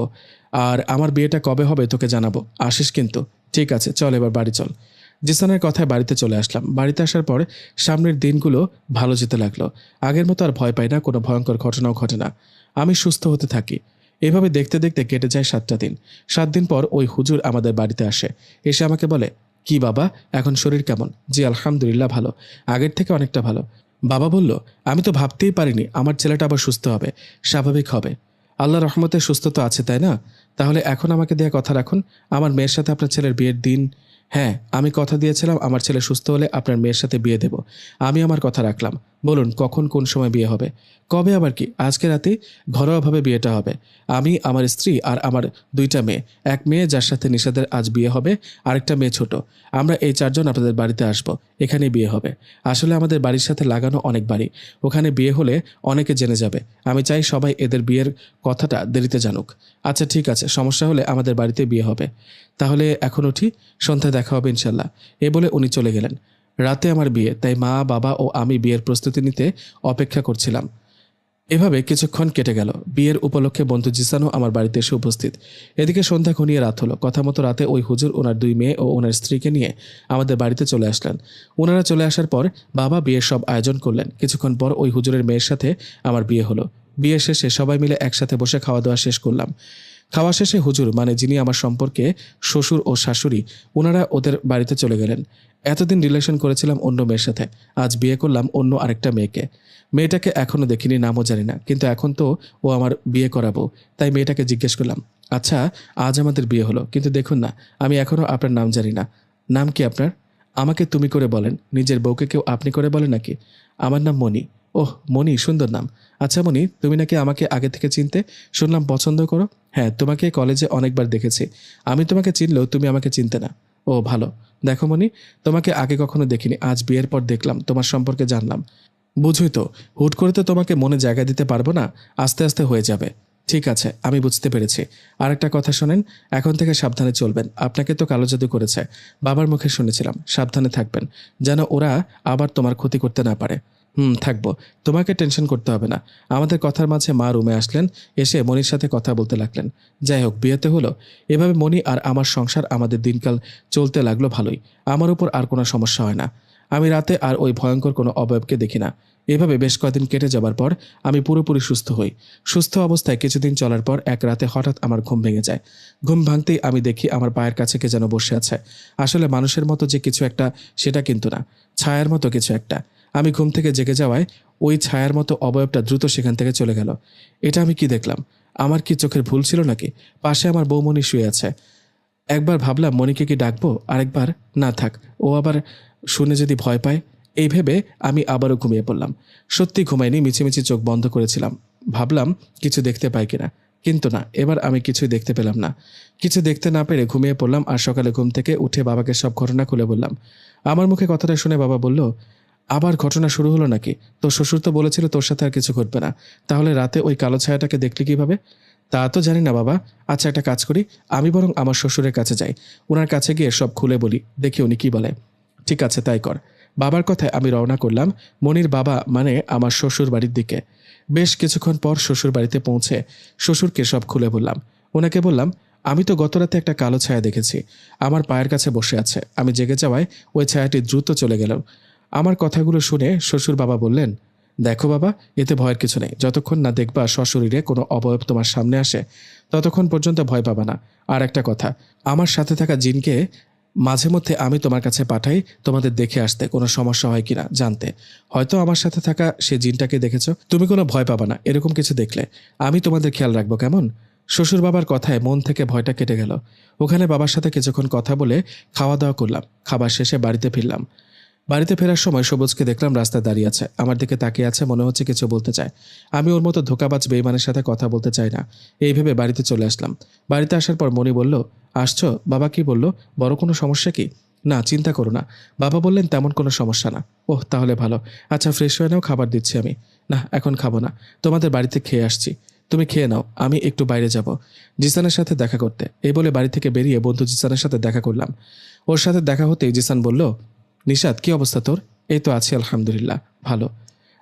আর আমার বিয়েটা কবে হবে তোকে জানাবো, আসিস কিন্তু। ঠিক আছে, চল এবার বাড়ি চল। জিসানের কথায় বাড়িতে চলে আসলাম। বাড়িতে আসার পর সামনের দিনগুলো ভালো যেতে লাগলো। আগের মতো আর ভয় পাই না, কোনো ভয়ঙ্কর ঘটনাও ঘটে না। আমি সুস্থ হতে থাকি। এভাবে দেখতে দেখতে কেটে যায় 7টা দিন। 7 দিন পর ওই হুজুর আমাদের বাড়িতে আসে। এসে আমাকে বলে, কি বাবা, এখন শরীর কেমন? জি আলহামদুলিল্লাহ ভালো, আগের থেকে অনেকটা ভালো। বাবা বলল, আমি তো ভাবতেই পারিনি আমার ছেলেটা আবার সুস্থ হবে, স্বাভাবিক হবে। আল্লাহ রহমতে সুস্থ তো আছে, তাই না? তাহলে এখন আমাকে দেয়া কথা রাখুন, আমার মেয়ের সাথে আপনার ছেলের বিয়ের দিন। হ্যাঁ, আমি কথা দিয়েছিলাম আমার ছেলে সুস্থ হলে আপনার মেয়ের সাথে বিয়ে দেব। আমি আমার কথা রাখলাম। বলুন কখন কোন সময় বিয়ে হবে? কবে আবার কি? আজকে রাতেই ঘরোয়াভাবে বিয়েটা হবে। আমি, আমার স্ত্রী আর আমার 2টা মেয়ে। এক মেয়ে যার সাথে নিশাদের আজ বিয়ে হবে, আরেকটা মেয়ে ছোট। আমরা এই 4 জন আপনাদের বাড়িতে আসব। এখানেই বিয়ে হবে। আসলে আমাদের বাড়ির সাথে লাগানো অনেক বাড়ি, ওখানে বিয়ে হলে অনেকে জেনে যাবে। আমি চাই সবাই এদের বিয়ের কথাটা দেরিতে জানুক। আচ্ছা ঠিক আছে, সমস্যা হলে আমাদের বাড়িতে বিয়ে হবে। তাহলে এখন উঠি, সন্ধ্যায় দেখা হবে ইনশাল্লাহ। এ বলে উনি চলে গেলেন। রাতে আমার বিয়ে, তাই মা, বাবা ও আমি বিয়ের প্রস্তুতি নিতে অপেক্ষা করছিলাম। এভাবে কিছুক্ষণ কেটে গেল। বিয়ের উপলক্ষে বন্ধু জিসানও আমার বাড়িতে এসে উপস্থিত। এদিকে সন্ধ্যা ঘনিয়ে রাত হলো। কথা মতো রাতে ওই হুজুর ওনার 2 মেয়ে ও ওনার স্ত্রীকে নিয়ে আমাদের বাড়িতে চলে আসলেন। ওনারা চলে আসার পর বাবা বিয়ের সব আয়োজন করলেন। কিছুক্ষণ পর ওই হুজুরের মেয়ের সাথে আমার বিয়ে হলো। বিয়ে শেষে সবাই মিলে একসাথে বসে খাওয়া দাওয়া শেষ করলাম। খাওয়া শেষে হুজুর, মানে যিনি আমার সম্পর্কে শ্বশুর ও শাশুড়ি, ওনারা ওদের বাড়িতে চলে গেলেন। এতদিন রিলেশন করেছিলাম অন্য মেয়ের সাথে, আজ বিয়ে করলাম অন্য আরেকটা মেয়েকে। মেয়েটাকে এখনও দেখিনি, নামও জানি না, কিন্তু এখন তো ও আমার বিয়ে করাবো। তাই মেয়েটাকে জিজ্ঞেস করলাম, আচ্ছা আজ আমাদের বিয়ে হলো, কিন্তু দেখুন না আমি এখনও আপনার নাম জানি না। নাম কি আপনার? আমাকে তুমি করে বলেন, নিজের বউকে কেউ আপনি করে বলে নাকি? আমার নাম মণি। ওহ মণি, সুন্দর নাম। আচ্ছা মণি, তুমি নাকি আমাকে আগে থেকে চিনতে, শুনলাম পছন্দ করো। হ্যাঁ, তোমাকে কলেজে অনেকবার দেখেছি। আমি তোমাকে চিনলেও তুমি আমাকে চিনতে না। ও ভালো। দেখো মণি, তোমাকে আগে কখনো দেখিনি, আজ বিয়ের পর দেখলাম, তোমার সম্পর্কে জানলাম। বুঝুই তো, হুট করে তো তোমাকে মনে জায়গা দিতে পারবো না, আস্তে আস্তে হয়ে যাবে। ঠিক আছে, আমি বুঝতে পেরেছি। আরেকটা কথা শোনেন, এখন থেকে সাবধানে চলবেন। আপনাকে তো কালো জাদু করেছে, বাবার মুখে শুনেছিলাম। সাবধানে থাকবেন, যেন ওরা আবার তোমার ক্ষতি করতে না পারে। থাকবো, তোমাকে টেনশন করতে হবে না। আমাদের কথার মাঝে মা রুমে আসলেন, এসে মনির সাথে কথা বলতে লাগলেন। যাই হোক, বিয়েতে হলো। এভাবে মনি আর আমার সংসার, আমাদের দিনকাল চলতে লাগলো ভালোই। আমার উপর আর কোনো সমস্যা হয় না। আমি রাতে আর ওই ভয়ঙ্কর কোনো অবয়বকে দেখি না। এভাবে বেশ কয়েকদিন কেটে যাবার পর আমি পুরোপুরি সুস্থ হই। সুস্থ অবস্থায় কিছুদিন চলার পর এক রাতে হঠাৎ আমার ঘুম ভেঙে যায়। ঘুম ভাঙতেই আমি দেখি আমার পায়ের কাছে কে যেন বসে আছে। আসলে মানুষের মতো যে কিছু একটা, সেটা কিন্তু না, ছায়ার মতো কিছু একটা। আমি ঘুম থেকে জেগে যাওয়ায় ওই ছায়ার মতো অবয়বটা দ্রুত সেখান থেকে চলে গেল। এটা আমি কি দেখলাম? আমার কি চোখের ভুল ছিল নাকি? পাশে আমার বৌমণি শুয়ে আছে। একবার ভাবলাম মনিকে কি ডাকবো, আরেকবার না থাক, ও আবার শুনে যদি ভয় পায়। এই ভেবে আমি আবারও ঘুমিয়ে পড়লাম। সত্যি ঘুমাইনি, মিছিমিছি চোখ বন্ধ করেছিলাম। ভাবলাম কিছু দেখতে পাই কিনা, কিন্তু না, এবার আমি কিছুই দেখতে পেলাম না। কিছু দেখতে না পেরে ঘুমিয়ে পড়লাম। আর সকালে ঘুম থেকে উঠে বাবাকে সব ঘটনা খুলে বললাম। আমার মুখে কথাটা শুনে বাবা বলল, আবার ঘটনা শুরু হলো নাকি? তোর শ্বশুর তো বলেছিল তোর সাথে আর কিছু ঘটবে না, তাহলে রাতে ওই কালো ছায়াটাকে দেখলি কিভাবে? তা তো জানি না বাবা। আচ্ছা একটা কাজ করি, আমি বরং আমার শ্বশুরের কাছে যাই, ওনার কাছে গিয়ে সব খুলে বলি, দেখি উনি কি বলে। ঠিক আছে, তাই কর। বাবার কথায় আমি রওনা করলাম মনির বাবা মানে আমার শ্বশুর বাড়ির দিকে। বেশ কিছুক্ষণ পর শ্বশুর বাড়িতে পৌঁছে শ্বশুরকে সব খুলে বললাম। ওনাকে বললাম, আমি তো গত রাতে একটা কালো ছায়া দেখেছি, আমার পায়ের কাছে বসে আছে। আমি জেগে যাওয়ায় ওই ছায়াটি দ্রুত চলে গেল। আমার কথাগুলো শুনে শ্বশুর বাবা বললেন, দেখো বাবা, এতে ভয়ের কিছু নেই। যতক্ষণ না দেখবা সশরীরে কোনো অবয়ব তোমার সামনে আসে, ততক্ষণ পর্যন্ত ভয় পাবা না। আর একটা কথা, আমার সাথে থাকা জিনকে মাঝে মধ্যে আমি তোমার কাছে পাঠাই তোমাদের দেখে আসতে কোনো সমস্যা হয় কিনা জানতে। হয়তো আমার সাথে থাকা সে জিনটাকে দেখেছ, তুমি কোনো ভয় পাবা না। এরকম কিছু দেখলে আমি তোমাদের খেয়াল রাখবো, কেমন? শ্বশুর বাবার কথায় মন থেকে ভয়টা কেটে গেল। ওখানে বাবার সাথে কিছুক্ষণ কথা বলে খাওয়া দাওয়া করলাম। খাবার শেষে বাড়িতে ফিরলাম। বাড়িতে ফেরার সময় সবুজকে দেখলাম রাস্তায় দাঁড়িয়ে আছে, আমার দিকে তাকিয়ে আছে, মনে হচ্ছে কিছু বলতে চায়। আমি ওর মতো ধোঁকাবাজ বেইমানের সাথে কথা বলতে চাই না। এই ভেবে বাড়িতে চলে আসলাম। বাড়িতে আসার পর মনি বলল, আসছো? বাবা কি বলল? বড় কোনো সমস্যা কি? না, চিন্তা করো না। বাবা বললেন তেমন কোনো সমস্যা না। ওহ, তাহলে ভালো। আচ্ছা, ফ্রেশ হয়ে নাও, খাবার দিচ্ছি আমি। না, এখন খাবো না, তোমাদের বাড়িতে খেয়ে আসছি। তুমি খেয়ে নাও, আমি একটু বাইরে যাব জিসানের সাথে দেখা করতে। এই বলে বাড়ি থেকে বেরিয়ে বন্ধু জিসানের সাথে দেখা করলাম। ওর সাথে দেখা হতেই জিসান বলল, নিশাত, কি অবস্থা তোর? এই তো আছি আলহামদুলিল্লাহ, ভালো।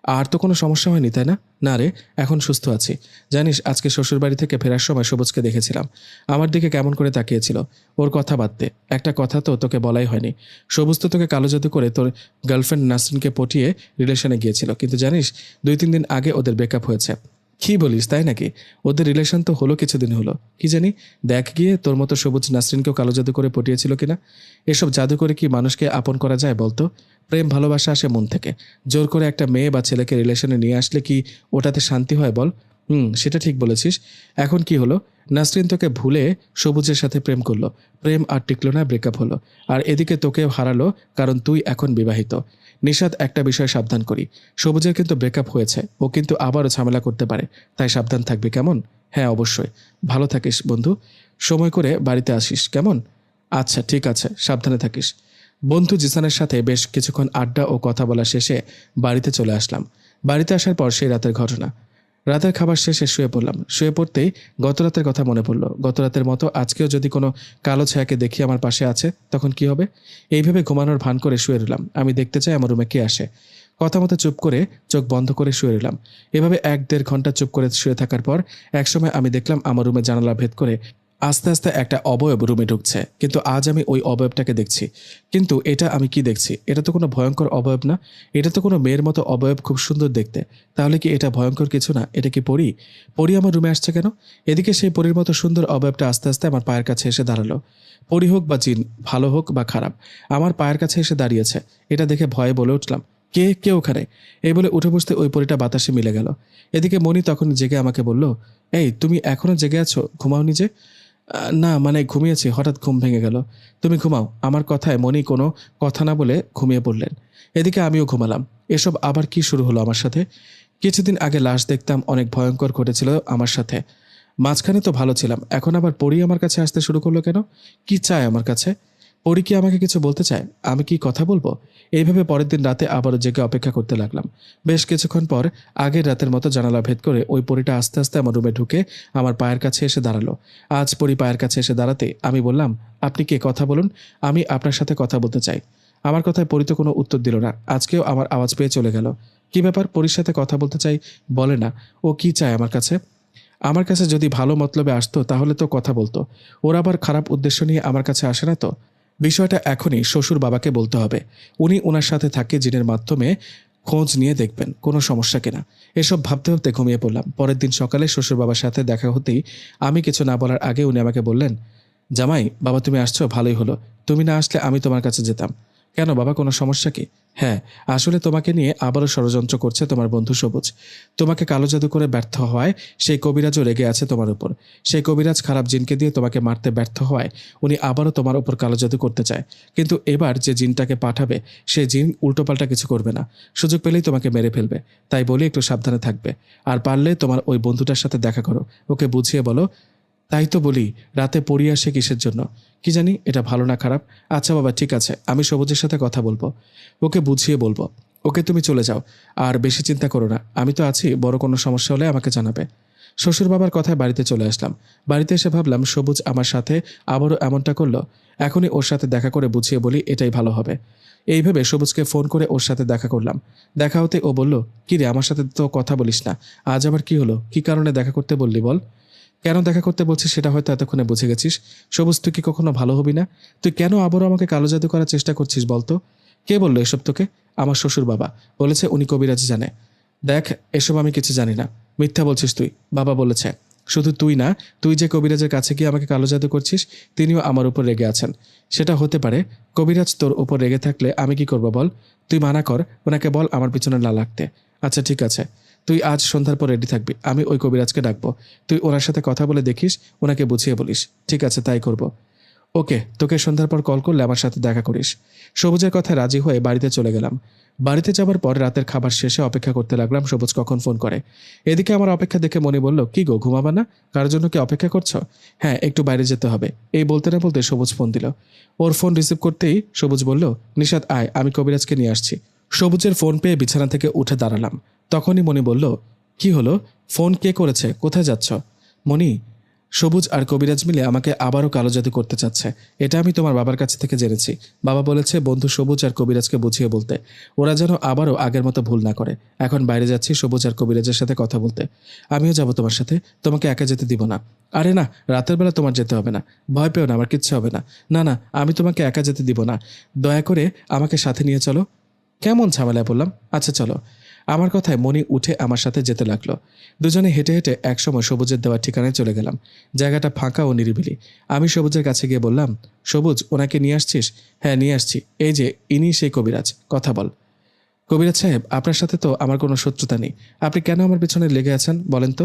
আর তো কোনো সমস্যা হয়নি, তাই না? না রে, এখন সুস্থ আছি। জানিস, আজকে শ্বশুরবাড়ি থেকে ফেরার সময় সবুজকে দেখেছিলাম। আমার দিকে কেমন করে তাকিয়েছিল। ওর কথা বাদ দে, একটা কথা তো তোকে বলাই হয়নি। সবুজ তো তোকে কালো জাদু করে তোর গার্লফ্রেন্ড নাসরিনকে পটিয়ে রিলেশনে গিয়েছিল, কিন্তু জানিস 2-3 দিন আগে ওদের ব্রেকআপ হয়েছে। কি বলিস, তাই নাকি? ওদের রিলেশন তো হলো কিছুদিন হলো। কি জানি, দেখ গিয়ে তোর মতো সবুজ নাসরিনকেও কালো জাদু করে পটিয়েছিল কিনা। এসব জাদু করে কি মানুষকে আপন করা যায় বলতো? প্রেম ভালোবাসা আসে মন থেকে। জোর করে একটা মেয়ে বা ছেলেকে রিলেশনে নিয়ে আসলে কি ওটাতে শান্তি হয় বল? সেটা ঠিক বলেছিস। এখন কি হলো? নাসরিন তোকে ভুলে সবুজের সাথে প্রেম করলো। প্রেম আর টিকলো না, ব্রেকআপ হলো। আর এদিকে তোকেও হারালো, কারণ তুই এখন বিবাহিত। নিশাত, একটা বিষয় সাবধান করি, সবুজের কিন্তু ব্রেকআপ হয়েছে। ও কিন্তু আবারও ঝামেলা করতে পারে, তাই সাবধান থাকবি, কেমন? হ্যাঁ, অবশ্যই। ভালো থাকিস বন্ধু, সময় করে বাড়িতে আসিস, কেমন? আচ্ছা, ঠিক আছে, সাবধানে থাকিস। বন্ধু জিসানের সাথে বেশ কিছুক্ষণ আড্ডা ও কথা বলা শেষে বাড়িতে চলে আসলাম। বাড়িতে আসার পর সেই রাতের ঘটনা। রাতের খাবার শেষে শুয়ে পড়লাম। শুয়ে পড়তেই গত রাতের কথা মনে পড়ল। গত রাতের মতো আজকেও যদি কোনো কালো ছায়াকে দেখি আমার পাশে আছে, তখন কি হবে? এইভাবে ঘুমানোর ভান করে শুয়ে রইলাম। আমি দেখতে চাই আমার রুমে কে আসে। কথা মতো চুপ করে চোখ বন্ধ করে শুয়ে রইলাম। এভাবে 1-1.5 ঘন্টা চুপ করে শুয়ে থাকার পর একসময় আমি দেখলাম আমার রুমে জানালা ভেদ করে আস্তে আস্তে একটা অবয়ব রুমে ঢুকছে। কিন্তু আজ আমি ওই অবয়বটাকে দেখছি। কিন্তু এটা আমি কি দেখছি? এটা তো কোনো ভয়ঙ্কর অবয়ব না। এটা তো কোনো মেয়ের মতো অবয়ব, খুব সুন্দর দেখতে। তাহলে কি এটা ভয়ঙ্কর কিছু না? এটা কি পরী? পরী আমার রুমে আসছে কেন? এদিকে সেই পরীর মতো সুন্দর অবয়বটা আস্তে আস্তে আমার পায়ের কাছে এসে দাঁড়ালো। পরী হোক বা জিন, ভালো হোক বা খারাপ, আমার পায়ের কাছে এসে দাঁড়িয়েছে। এটা দেখে ভয়ে বলে উঠলাম, কে কে ওখানে? এই বলে উঠে বসতে ওই পরীটা বাতাসে মিলে গেল। এদিকে মনি তখন জেগে আমাকে বলল, এই তুমি এখনো জেগে আছো? ঘুমাওনি যে? না, মানে ঘুমিয়েছি, হঠাৎ ঘুম ভেঙে গেল। তুমি ঘুমাও। আমার কথায় মনি কোনো কথা না বলে ঘুমিয়ে পড়লেন। এদিকে আমিও ঘুমালাম। এসব আবার কি শুরু হলো আমার সাথে? কিছুদিন আগে লাশ দেখতাম, অনেক ভয়ঙ্কর ঘটেছিল আমার সাথে। মাঝখানে তো ভালো ছিলাম, এখন আবার পরী আমার কাছে আসতে শুরু করলো কেন? কি চায় আমার কাছে? পরী কি আমাকে কিছু বলতে চায়? আমি কি কথা বলবো? এইভাবে পরের দিন রাতে আবারও জেগে অপেক্ষা করতে লাগলাম। বেশ কিছুক্ষণ পর আগের রাতের মতো জানালা ভেদ করে ওই পরীটা আস্তে আস্তে আমার রুমে ঢুকে আমার পায়ের কাছে এসে দাঁড়ালো। আজ পরী পায়ের কাছে এসে দাঁড়াতে আমি বললাম, আপনি কে? কথা বলুন, আমি আপনার সাথে কথা বলতে চাই। আমার কথায় পরী তো কোনো উত্তর দিল না। আজকেও আমার আওয়াজ পেয়ে চলে গেল। কি ব্যাপার? পরীর সাথে কথা বলতে চাই বলে না। ও কি চায় আমার কাছে? আমার কাছে যদি ভালো মতলবে আসতো তাহলে তো কথা বলতো। ওর আবার খারাপ উদ্দেশ্য নিয়ে আমার কাছে আসে না তো। বিষয়টা এখনই শ্বশুর বাবাকে বলতে হবে। উনি ওনার সাথে থাকে, জিনের মাধ্যমে খোঁজ নিয়ে দেখবেন কোনো সমস্যা কিনা। এসব ভাবতে ভাবতে ঘুমিয়ে পড়লাম। পরের দিন সকালে শ্বশুর বাবার সাথে দেখা হতেই আমি কিছু না বলার আগে উনি আমাকে বললেন, জামাই বাবা, তুমি আসছো, ভালোই হলো। তুমি না আসলে আমি তোমার কাছে যেতাম। কেন বাবা, কোনো সমস্যা কি? হ্যাঁ, আসলে তোমাকে নিয়ে আবারও ষড়যন্ত্র করছে তোমার বন্ধু সবুজ। তোমাকে কালো জাদু করে ব্যর্থ হওয়ায় সেই কবিরাজও রেগে আছে তোমার উপর। সেই কবিরাজ খারাপ জিনকে দিয়ে তোমাকে মারতে ব্যর্থ হওয়ায় উনি আবারও তোমার উপর কালো জাদু করতে চায়। কিন্তু এবার যে জিনটাকে পাঠাবে সে জিন উল্টোপাল্টা কিছু করবে না, সুযোগ পেলেই তোমাকে মেরে ফেলবে। তাই বলি একটু সাবধানে থাকবে। আর পারলে তোমার ওই বন্ধুটার সাথে দেখা করো, ওকে বুঝিয়ে বলো। তাই তো বলি, রাতে পড়ি আসে কিসের জন্য? কি জানি এটা ভালো না খারাপ। আচ্ছা বাবা, ঠিক আছে, আমি সবুজের সাথে কথা বলবো, ওকে বুঝিয়ে বলবো। ওকে, তুমি চলে যাও, আর বেশি চিন্তা করো না, আমি তো আছি, বড় কোনো সমস্যা হলে আমাকে জানাবে। শ্বশুর বাবার কথায় বাড়িতে চলে আসলাম। বাড়িতে এসে ভাবলাম সবুজ আমার সাথে আবারও এমনটা করলো। এখনই ওর সাথে দেখা করে বুঝিয়ে বলি, এটাই ভালো হবে। এই ভেবে সবুজকে ফোন করে ওর সাথে দেখা করলাম। দেখা হতে ও বলল, কি রে, আমার সাথে তো কথা বলিস না, আজ আবার কি হলো? কি কারণে দেখা করতে বললি বল? কেন দেখা করতে বলছিস সেটা হয়তো এতক্ষণে বুঝে গেছিস। সবুজ, তুই কি কখনো ভালো হবি না? তুই কেন আবারও আমাকে কালো জাদু করার চেষ্টা করছিস বলতো? কে বললো এসব তোকে? আমার শ্বশুর বাবা বলেছে, উনি কবিরাজ জানে। দেখ, এসব আমি কিছু জানি না। মিথ্যা বলছিস তুই। বাবা বলেছে। শুধু তুই না, তুই যে কবিরাজের কাছে গিয়ে আমাকে কালো জাদু করছিস, তিনিও আমার উপর রেগে আছেন। সেটা হতে পারে। কবিরাজ তোর উপর রেগে থাকলে আমি কি করব বল? তুই মানা কর, ওনাকে বল আমার পিছনে না লাগতে। আচ্ছা ঠিক আছে, তুই আজ সন্ধ্যার পর রেডি থাকবি, আমি ওই কবিরাজকে ডাকবো। তুই ওনার সাথে কথা বলে দেখিস, ওনাকে বুঝিয়ে বলিস। ঠিক আছে, তাই করব। ওকে, তোকে সন্ধ্যার পর কল করলে আমার সাথে দেখা করিস। সবুজের কথায় রাজি হয়ে বাড়িতে চলে গেলাম। বাড়িতে যাবার পর রাতের খাবার শেষে অপেক্ষা করতে লাগলাম সবুজ কখন ফোন করে। এদিকে আমার অপেক্ষা দেখে মনি বলল, কি গো, ঘুমাবা না? কারোর জন্য কি অপেক্ষা করছো? হ্যাঁ, একটু বাইরে যেতে হবে। এই বলতে না বলতে সবুজ ফোন দিল। ওর ফোন রিসিভ করতেই সবুজ বলল, নিশাত আয়, আমি কবিরাজকে নিয়ে আসছি। সবুজের ফোন পেয়ে বিছানা থেকে উঠে দাঁড়ালাম। তখনই মনি বলল, কি হলো? ফোন কে করেছে? কোথায় যাচ্ছ? মনি, সবুজ আর কবিরাজ মিলে আমাকে আবারও কালো জাদু করতে চাচ্ছে। এটা আমি তোমার বাবার কাছ থেকে জেনেছি। বাবা বলেছে বন্ধু সবুজ আর কবিরাজকে বুঝিয়ে বলতে, ওরা যেন আবারও আগের মতো ভুল না করে। এখন বাইরে যাচ্ছি সবুজ আর কবিরাজের সাথে কথা বলতে। আমিও যাব তোমার সাথে, তোমাকে একা যেতে দিব না। আরে না, রাতের বেলা তোমার যেতে হবে না। ভয় পেও না, আমার কিচ্ছু হবে না। না না, আমি তোমাকে একা যেতে দিব না। দয়া করে আমাকে সাথে নিয়ে চলো। কেমন ঝামেলায় বললাম। আচ্ছা চলো। আমার কথায় মনি উঠে আমার সাথে যেতে লাগলো। দুজনে হেঁটে হেঁটে একসময় সবুজের দেওয়া ঠিকানায় চলে গেলাম। জায়গাটা ফাঁকা ও নিরিবিলি। আমি সবুজের কাছে গিয়ে বললাম, সবুজ, ওনাকে নিয়ে আসছিস? হ্যাঁ, নিয়ে আসছি। এই যে ইনি সেই কবিরাজ, কথা বল। কবিরাজ সাহেব, আপনার সাথে তো আমার কোনো শত্রুতা নেই। আপনি কেন আমার পেছনে লেগে আছেন বলেন তো?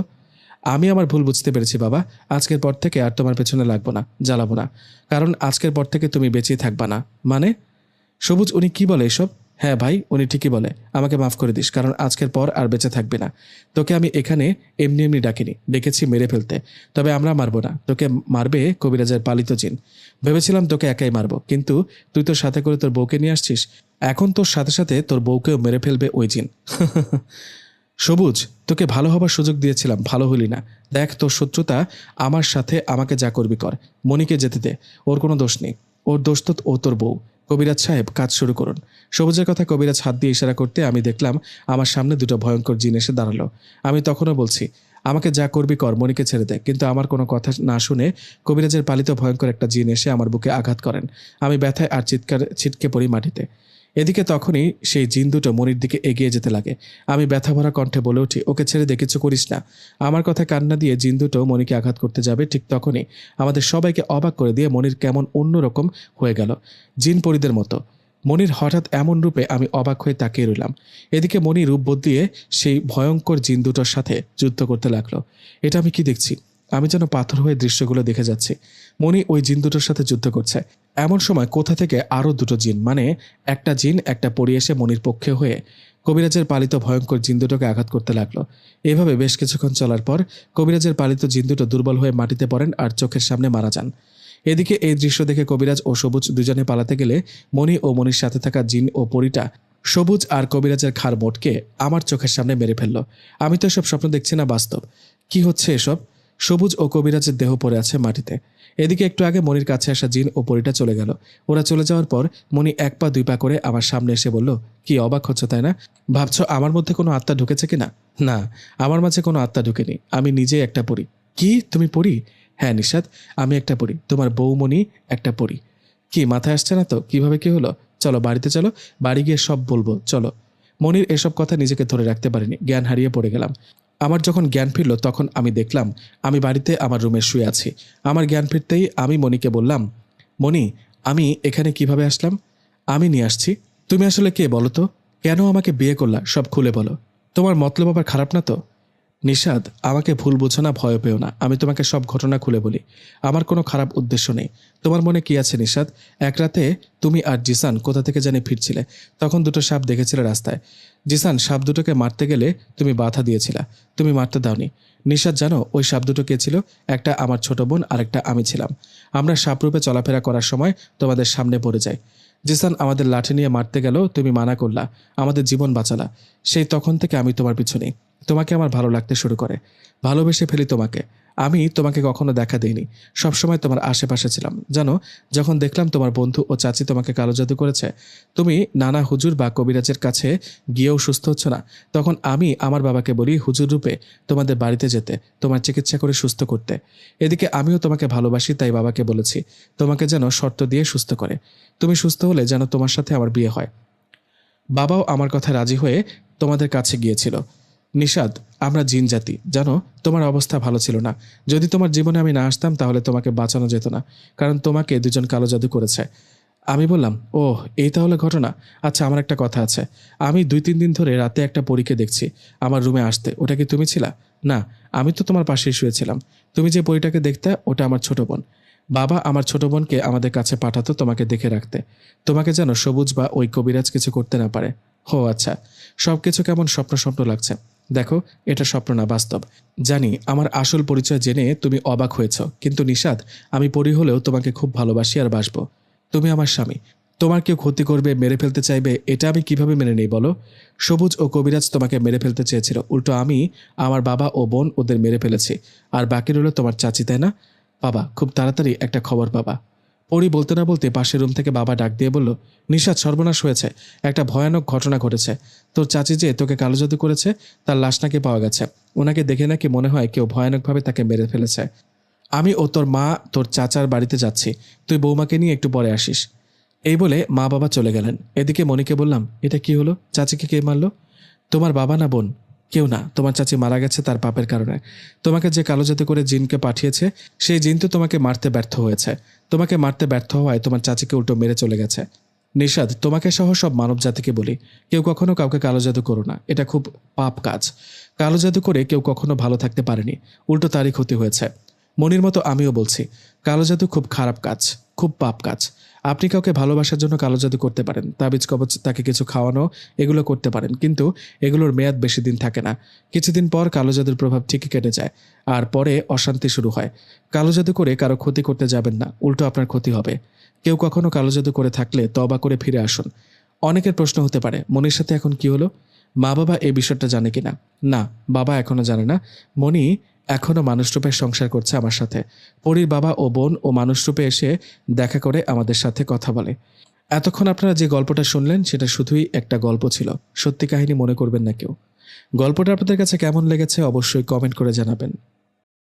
আমি আমার ভুল বুঝতে পেরেছি বাবা। আজকের পর থেকে আর তোমার পেছনে লাগবো না, জ্বালাবো না। কারণ আজকের পর থেকে তুমি বেঁচেই থাকবা না। মানে? সবুজ, উনি কি বলে এসব? হ্যাঁ ভাই, উনি ঠিকই বলে। আমাকে মাফ করে দিস, কারণ আজকের পর আর বেঁচে থাকবে না। তোকে আমি এখানে এমনি এমনি ডাকিনি, ডেকেছি মেরে ফেলতে। তবে আমরা মারবো না, তোকে মারবে কবিরাজের পালিত জিন। ভেবেছিলাম তোকে একাই মারবো, কিন্তু তুই তোর সাথে করে তোর বউকে নিয়ে আসছিস। এখন তোর সাথে সাথে তোর বউকেও মেরে ফেলবে ওই জিন। সবুজ, তোকে ভালো হবার সুযোগ দিয়েছিলাম, ভালো হলি না। দেখ, তোর শত্রুতা আমার সাথে, আমাকে যা করবি কর। মনিকে যেতে দে, ওর কোনো দোষ নেই। ওর দোষ তো ও তোর বউ। কবিরাজ সাহেব, কাজ শুরু করুন। সবুজের কথা কবিরাজ হাত দিয়ে ইশারা করতে আমি দেখলাম আমার সামনে দুটো ভয়ঙ্কর জিন এসে দাঁড়ালো। আমি তখনও বলছি, আমাকে যা করবি কর, মনিকে ছেড়ে দে। কিন্তু আমার কোনো কথা না শুনে কবিরাজের পালিত ভয়ঙ্কর একটা জিন এসে আমার বুকে আঘাত করেন। আমি ব্যথায় আর চিৎকার ছিটকে পড়ি মাটিতে। এদিকে তখনই সেই জিন দুটো মনির দিকে এগিয়ে যেতে লাগে। আমি ব্যথা ভরা কণ্ঠে বলে উঠি, ওকে ছেড়ে দে, কিছু করিস না। আমার কথা কান্না দিয়ে জিন দুটো মনিকে আঘাত করতে যাবে, ঠিক তখনই আমাদের সবাইকে অবাক করে দিয়ে মনির কেমন অন্যরকম হয়ে গেল, জিন পরিদের মতো। মনির হঠাৎ এমন রূপে আমি অবাক হয়ে তাকিয়ে রইলাম। এদিকে মনি রূপ বদলিয়ে সেই ভয়ঙ্কর জিন দুটোর সাথে যুদ্ধ করতে লাগলো। এটা আমি কি দেখছি? আমি যেন পাথর হয়ে দৃশ্যগুলো দেখে যাচ্ছি। মনি ওই জিন দুটোর সাথে যুদ্ধ করছে। এমন সময় কোথা থেকে আরও দুটো জিন, মানে একটা জিন একটা পরি এসে মনির পক্ষে হয়ে কবিরাজের পালিত ভয়ঙ্কর জিন দুটোকে আঘাত করতে লাগলো। এভাবে বেশ কিছুক্ষণ চলার পর কবিরাজের পালিত জিন দুটো দুর্বল হয়ে মাটিতে পড়েন আর চোখের সামনে মারা যান। এদিকে এই দৃশ্য দেখে কবিরাজ ও সবুজ দুজনে পালাতে গেলে মনি ও মনির সাথে থাকা জিন ও পরিটা সবুজ আর কবিরাজের ঘাড় মোটকে আমার চোখের সামনে মেরে ফেললো। আমি তো এসব স্বপ্ন দেখছি না, বাস্তব। কি হচ্ছে এসব? সবুজ ও কবিরাজের দেহ পড়ে আছে মাটিতে। এদিকে একটু আগে মনির কাছে আসা জিন ও পরিটা চলে গেল। ওরা চলে যাওয়ার পর মনি এক পা দুই পা করে আমার সামনে এসে বলল, কি অবাক হচ্ছে তাই না? ভাবছো আমার মধ্যে কোনো আত্মা ঢুকেছে কিনা? না, আমার মাঝে কোনো আত্মা ঢুকেনি। আমি নিজেই একটা পরি। কি, তুমি পরি? হ্যাঁ নিশাত, আমি একটা পরি। তোমার বউমণি একটা পরি। কি মাথায় আসছে না তো কিভাবে কি হলো? চলো বাড়িতে চলো, বাড়ি গিয়ে সব বলবো, চলো। মনির এসব কথা নিজেকে ধরে রাখতে পারিনি, জ্ঞান হারিয়ে পড়ে গেলাম। আমার যখন জ্ঞান ফিরল তখন আমি দেখলাম আমি বাড়িতে আমার রুমে শুয়ে আছি। আমার জ্ঞান ফিরতেই আমি মনিকে বললাম, মনি, আমি এখানে কিভাবে আসলাম? আমি নিয়ে আসছি। তুমি আসলে কে বলো তো? কেন আমাকে বিয়ে করলা, সব খুলে বলো। তোমার মতলব আবার খারাপ না তো? নিশাদ, আমাকে ভুল বুঝো না, ভয় পেও না। আমি তোমাকে সব ঘটনা খুলে বলি। আমার কোনো খারাপ উদ্দেশ্য নেই। তোমার মনে কি আছে নিশাদ? এক রাতে তুমি আর জিসান কোথা থেকে জানি ফিরছিলে। তখন দুটো সাপ দেখেছিলে রাস্তায়। জিসান সাপ দুটোকে মারতে গেলে তুমি বাধা দিয়েছিলা। তুমি মারতে দাওনি। নিশাদ, জানো ওই সাপ দুটো কে ছিল? একটা আমার ছোট বোন আর একটা আমি ছিলাম। আমরা সাপরূপে চলাফেরা করার সময় তোমাদের সামনে পড়ে যাই। জিসান আমাদের লাঠি নিয়ে মারতে গেল, তুমি মানা করলা, আমাদের জীবন বাঁচালা। সেই তখন থেকে আমি তোমার পিছু নেই। তোমাকে আমার ভালো লাগতে শুরু করে, ভালোবেসে ফেলি তোমাকে। আমি তোমাকে কখনো দেখা দিইনি, সবসময় তোমার আশেপাশে ছিলাম। জানো, যখন দেখলাম তোমার বন্ধু ও চাচি তোমাকে কালো জাদু করেছে, তুমি নানা হুজুর বা কবিরাজের কাছে গিয়েও সুস্থ হচ্ছ না, তখন আমি আমার বাবাকে বলি হুজুর রূপে তোমাদের বাড়িতে যেতে, তোমার চিকিৎসা করে সুস্থ করতে। এদিকে আমিও তোমাকে ভালোবাসি, তাই বাবাকে বলেছি তোমাকে যেন শর্ত দিয়ে সুস্থ করে। তুমি সুস্থ হলে যেন তোমার সাথে আমার বিয়ে হয়। বাবাও আমার কথা রাজি হয়ে তোমাদের কাছে গিয়েছিল। নিষাদ, আমরা জিন জাতি, জানো, তোমার অবস্থা ভালো ছিল না। যদি তোমার জীবনে আমি না আসতাম তাহলে তোমাকে বাঁচানো যেত না, কারণ তোমাকে দুজন কালো জাদু করেছে। আমি বললাম, ওহ, এই তাহলে ঘটনা। আচ্ছা, আমার একটা কথা আছে। আমি 2-3 দিন ধরে রাতে একটা পরীকে দেখছি আমার রুমে আসতে। ওটা কি তুমি ছিলা? না, আমি তো তোমার পাশেই শুয়েছিলাম। তুমি যে পরীটাকে দেখতে, ওটা আমার ছোট বোন। বাবা আমার ছোট বোনকে আমাদের কাছে পাঠাতো তোমাকে দেখে রাখতে, তোমাকে যেন সবুজ বা ওই কবিরাজ কিছু করতে না পারে। হো আচ্ছা, সব কিছু কেমন স্বপ্ন স্বপ্ন লাগছে। দেখো, এটা স্বপ্ন না, বাস্তব। জানি আমার আসল পরিচয় জেনে তুমি অবাক হয়েছ, কিন্তু নিষাদ, আমি পরি হলেও তোমাকে খুব ভালোবাসি আর বাসবো। তুমি আমার স্বামী। তোমার কেউ ক্ষতি করবে, মেরে ফেলতে চাইবে, এটা আমি কিভাবে মেনে নেই বলো? সবুজ ও কবিরাজ তোমাকে মেরে ফেলতে চেয়েছিল, উল্টো আমি আমার বাবা ও বোন ওদের মেরে ফেলেছি। আর বাকি রইল তোমার চাচি, তাই না? বাবা, খুব তাড়াতাড়ি একটা খবর পাবা। পরি বলতে না বলতে পাশের রুম থেকে বাবা ডাক দিয়ে বলল, নিষাদ, সর্বনাশ হয়েছে, একটা ভয়ানক ঘটনা ঘটেছে। তোর চাচি যে তোকে কালো জাদু করেছে, তার লাশ নাকি পাওয়া গেছে। ওনাকে দেখে নাকি মনে হয় কেউ ভয়ানকভাবে তাকে মেরে ফেলেছে। আমি ও তোর মা তোর চাচার বাড়িতে যাচ্ছি, তুই বৌমাকে নিয়ে একটু পরে আসিস। এই বলে মা বাবা চলে গেলেন। এদিকে মনিকে বললাম, এটা কি হলো? চাচিকে কে মারলো? তোমার বাবা না বোন? কেউ না, তোমার চাচি মারা গেছে তার পাপের কারণে। তোমাকে যে কালো জাদু করে জিনকে পাঠিয়েছে, সেই জিন তো তোমাকে মারতে ব্যর্থ হয়েছে। তোমাকে মারতে ব্যর্থ হওয়ায় তোমার চাচিকে উল্টো মেরে চলে গেছে। নিষাদ, তোমাকে সহ সব মানব জাতিকে বলি, কেউ কখনো কাউকে কালো জাদু করো না, এটা খুব পাপ কাজ। কালো জাদু করে কেউ কখনো ভালো থাকতে পারেনি, উল্টো তারই ক্ষতি হয়েছে। মনির মতো আমিও বলছি, কালো জাদু খুব খারাপ কাজ, খুব পাপ কাজ। আপনি কাউকে ভালোবাসার জন্য কালো জাদু করতে পারেন, তাবিজ কবচ, তাকে কিছু খাওয়ানো, এগুলো করতে পারেন, কিন্তু এগুলোর মেয়াদ বেশি দিন থাকে না। কিছুদিন পর কালো জাদুর প্রভাব ঠিকই কেটে যায়, আর পরে অশান্তি শুরু হয়। কালো জাদু করে কারো ক্ষতি করতে যাবেন না, উল্টো আপনার ক্ষতি হবে। কেউ কখনো কালো জাদু করে থাকলে তওবা করে ফিরে আসুন। অনেকের প্রশ্ন হতে পারে, মনির সাথে এখন কি হলো? মা বাবা এই বিষয়টা জানে কিনা? না, বাবা এখনো জানে না। মনি এখনও মানুষরূপে সংসার করছে আমার সাথে। পরীর বাবা ও বোন ও মানুষরূপে এসে দেখা করে আমাদের সাথে কথা বলে। এতক্ষণ আপনারা যে গল্পটা শুনলেন সেটা শুধুই একটা গল্প ছিল, সত্যি কাহিনী মনে করবেন না কেউ। গল্পটা আপনাদের কাছে কেমন লেগেছে অবশ্যই কমেন্ট করে জানাবেন।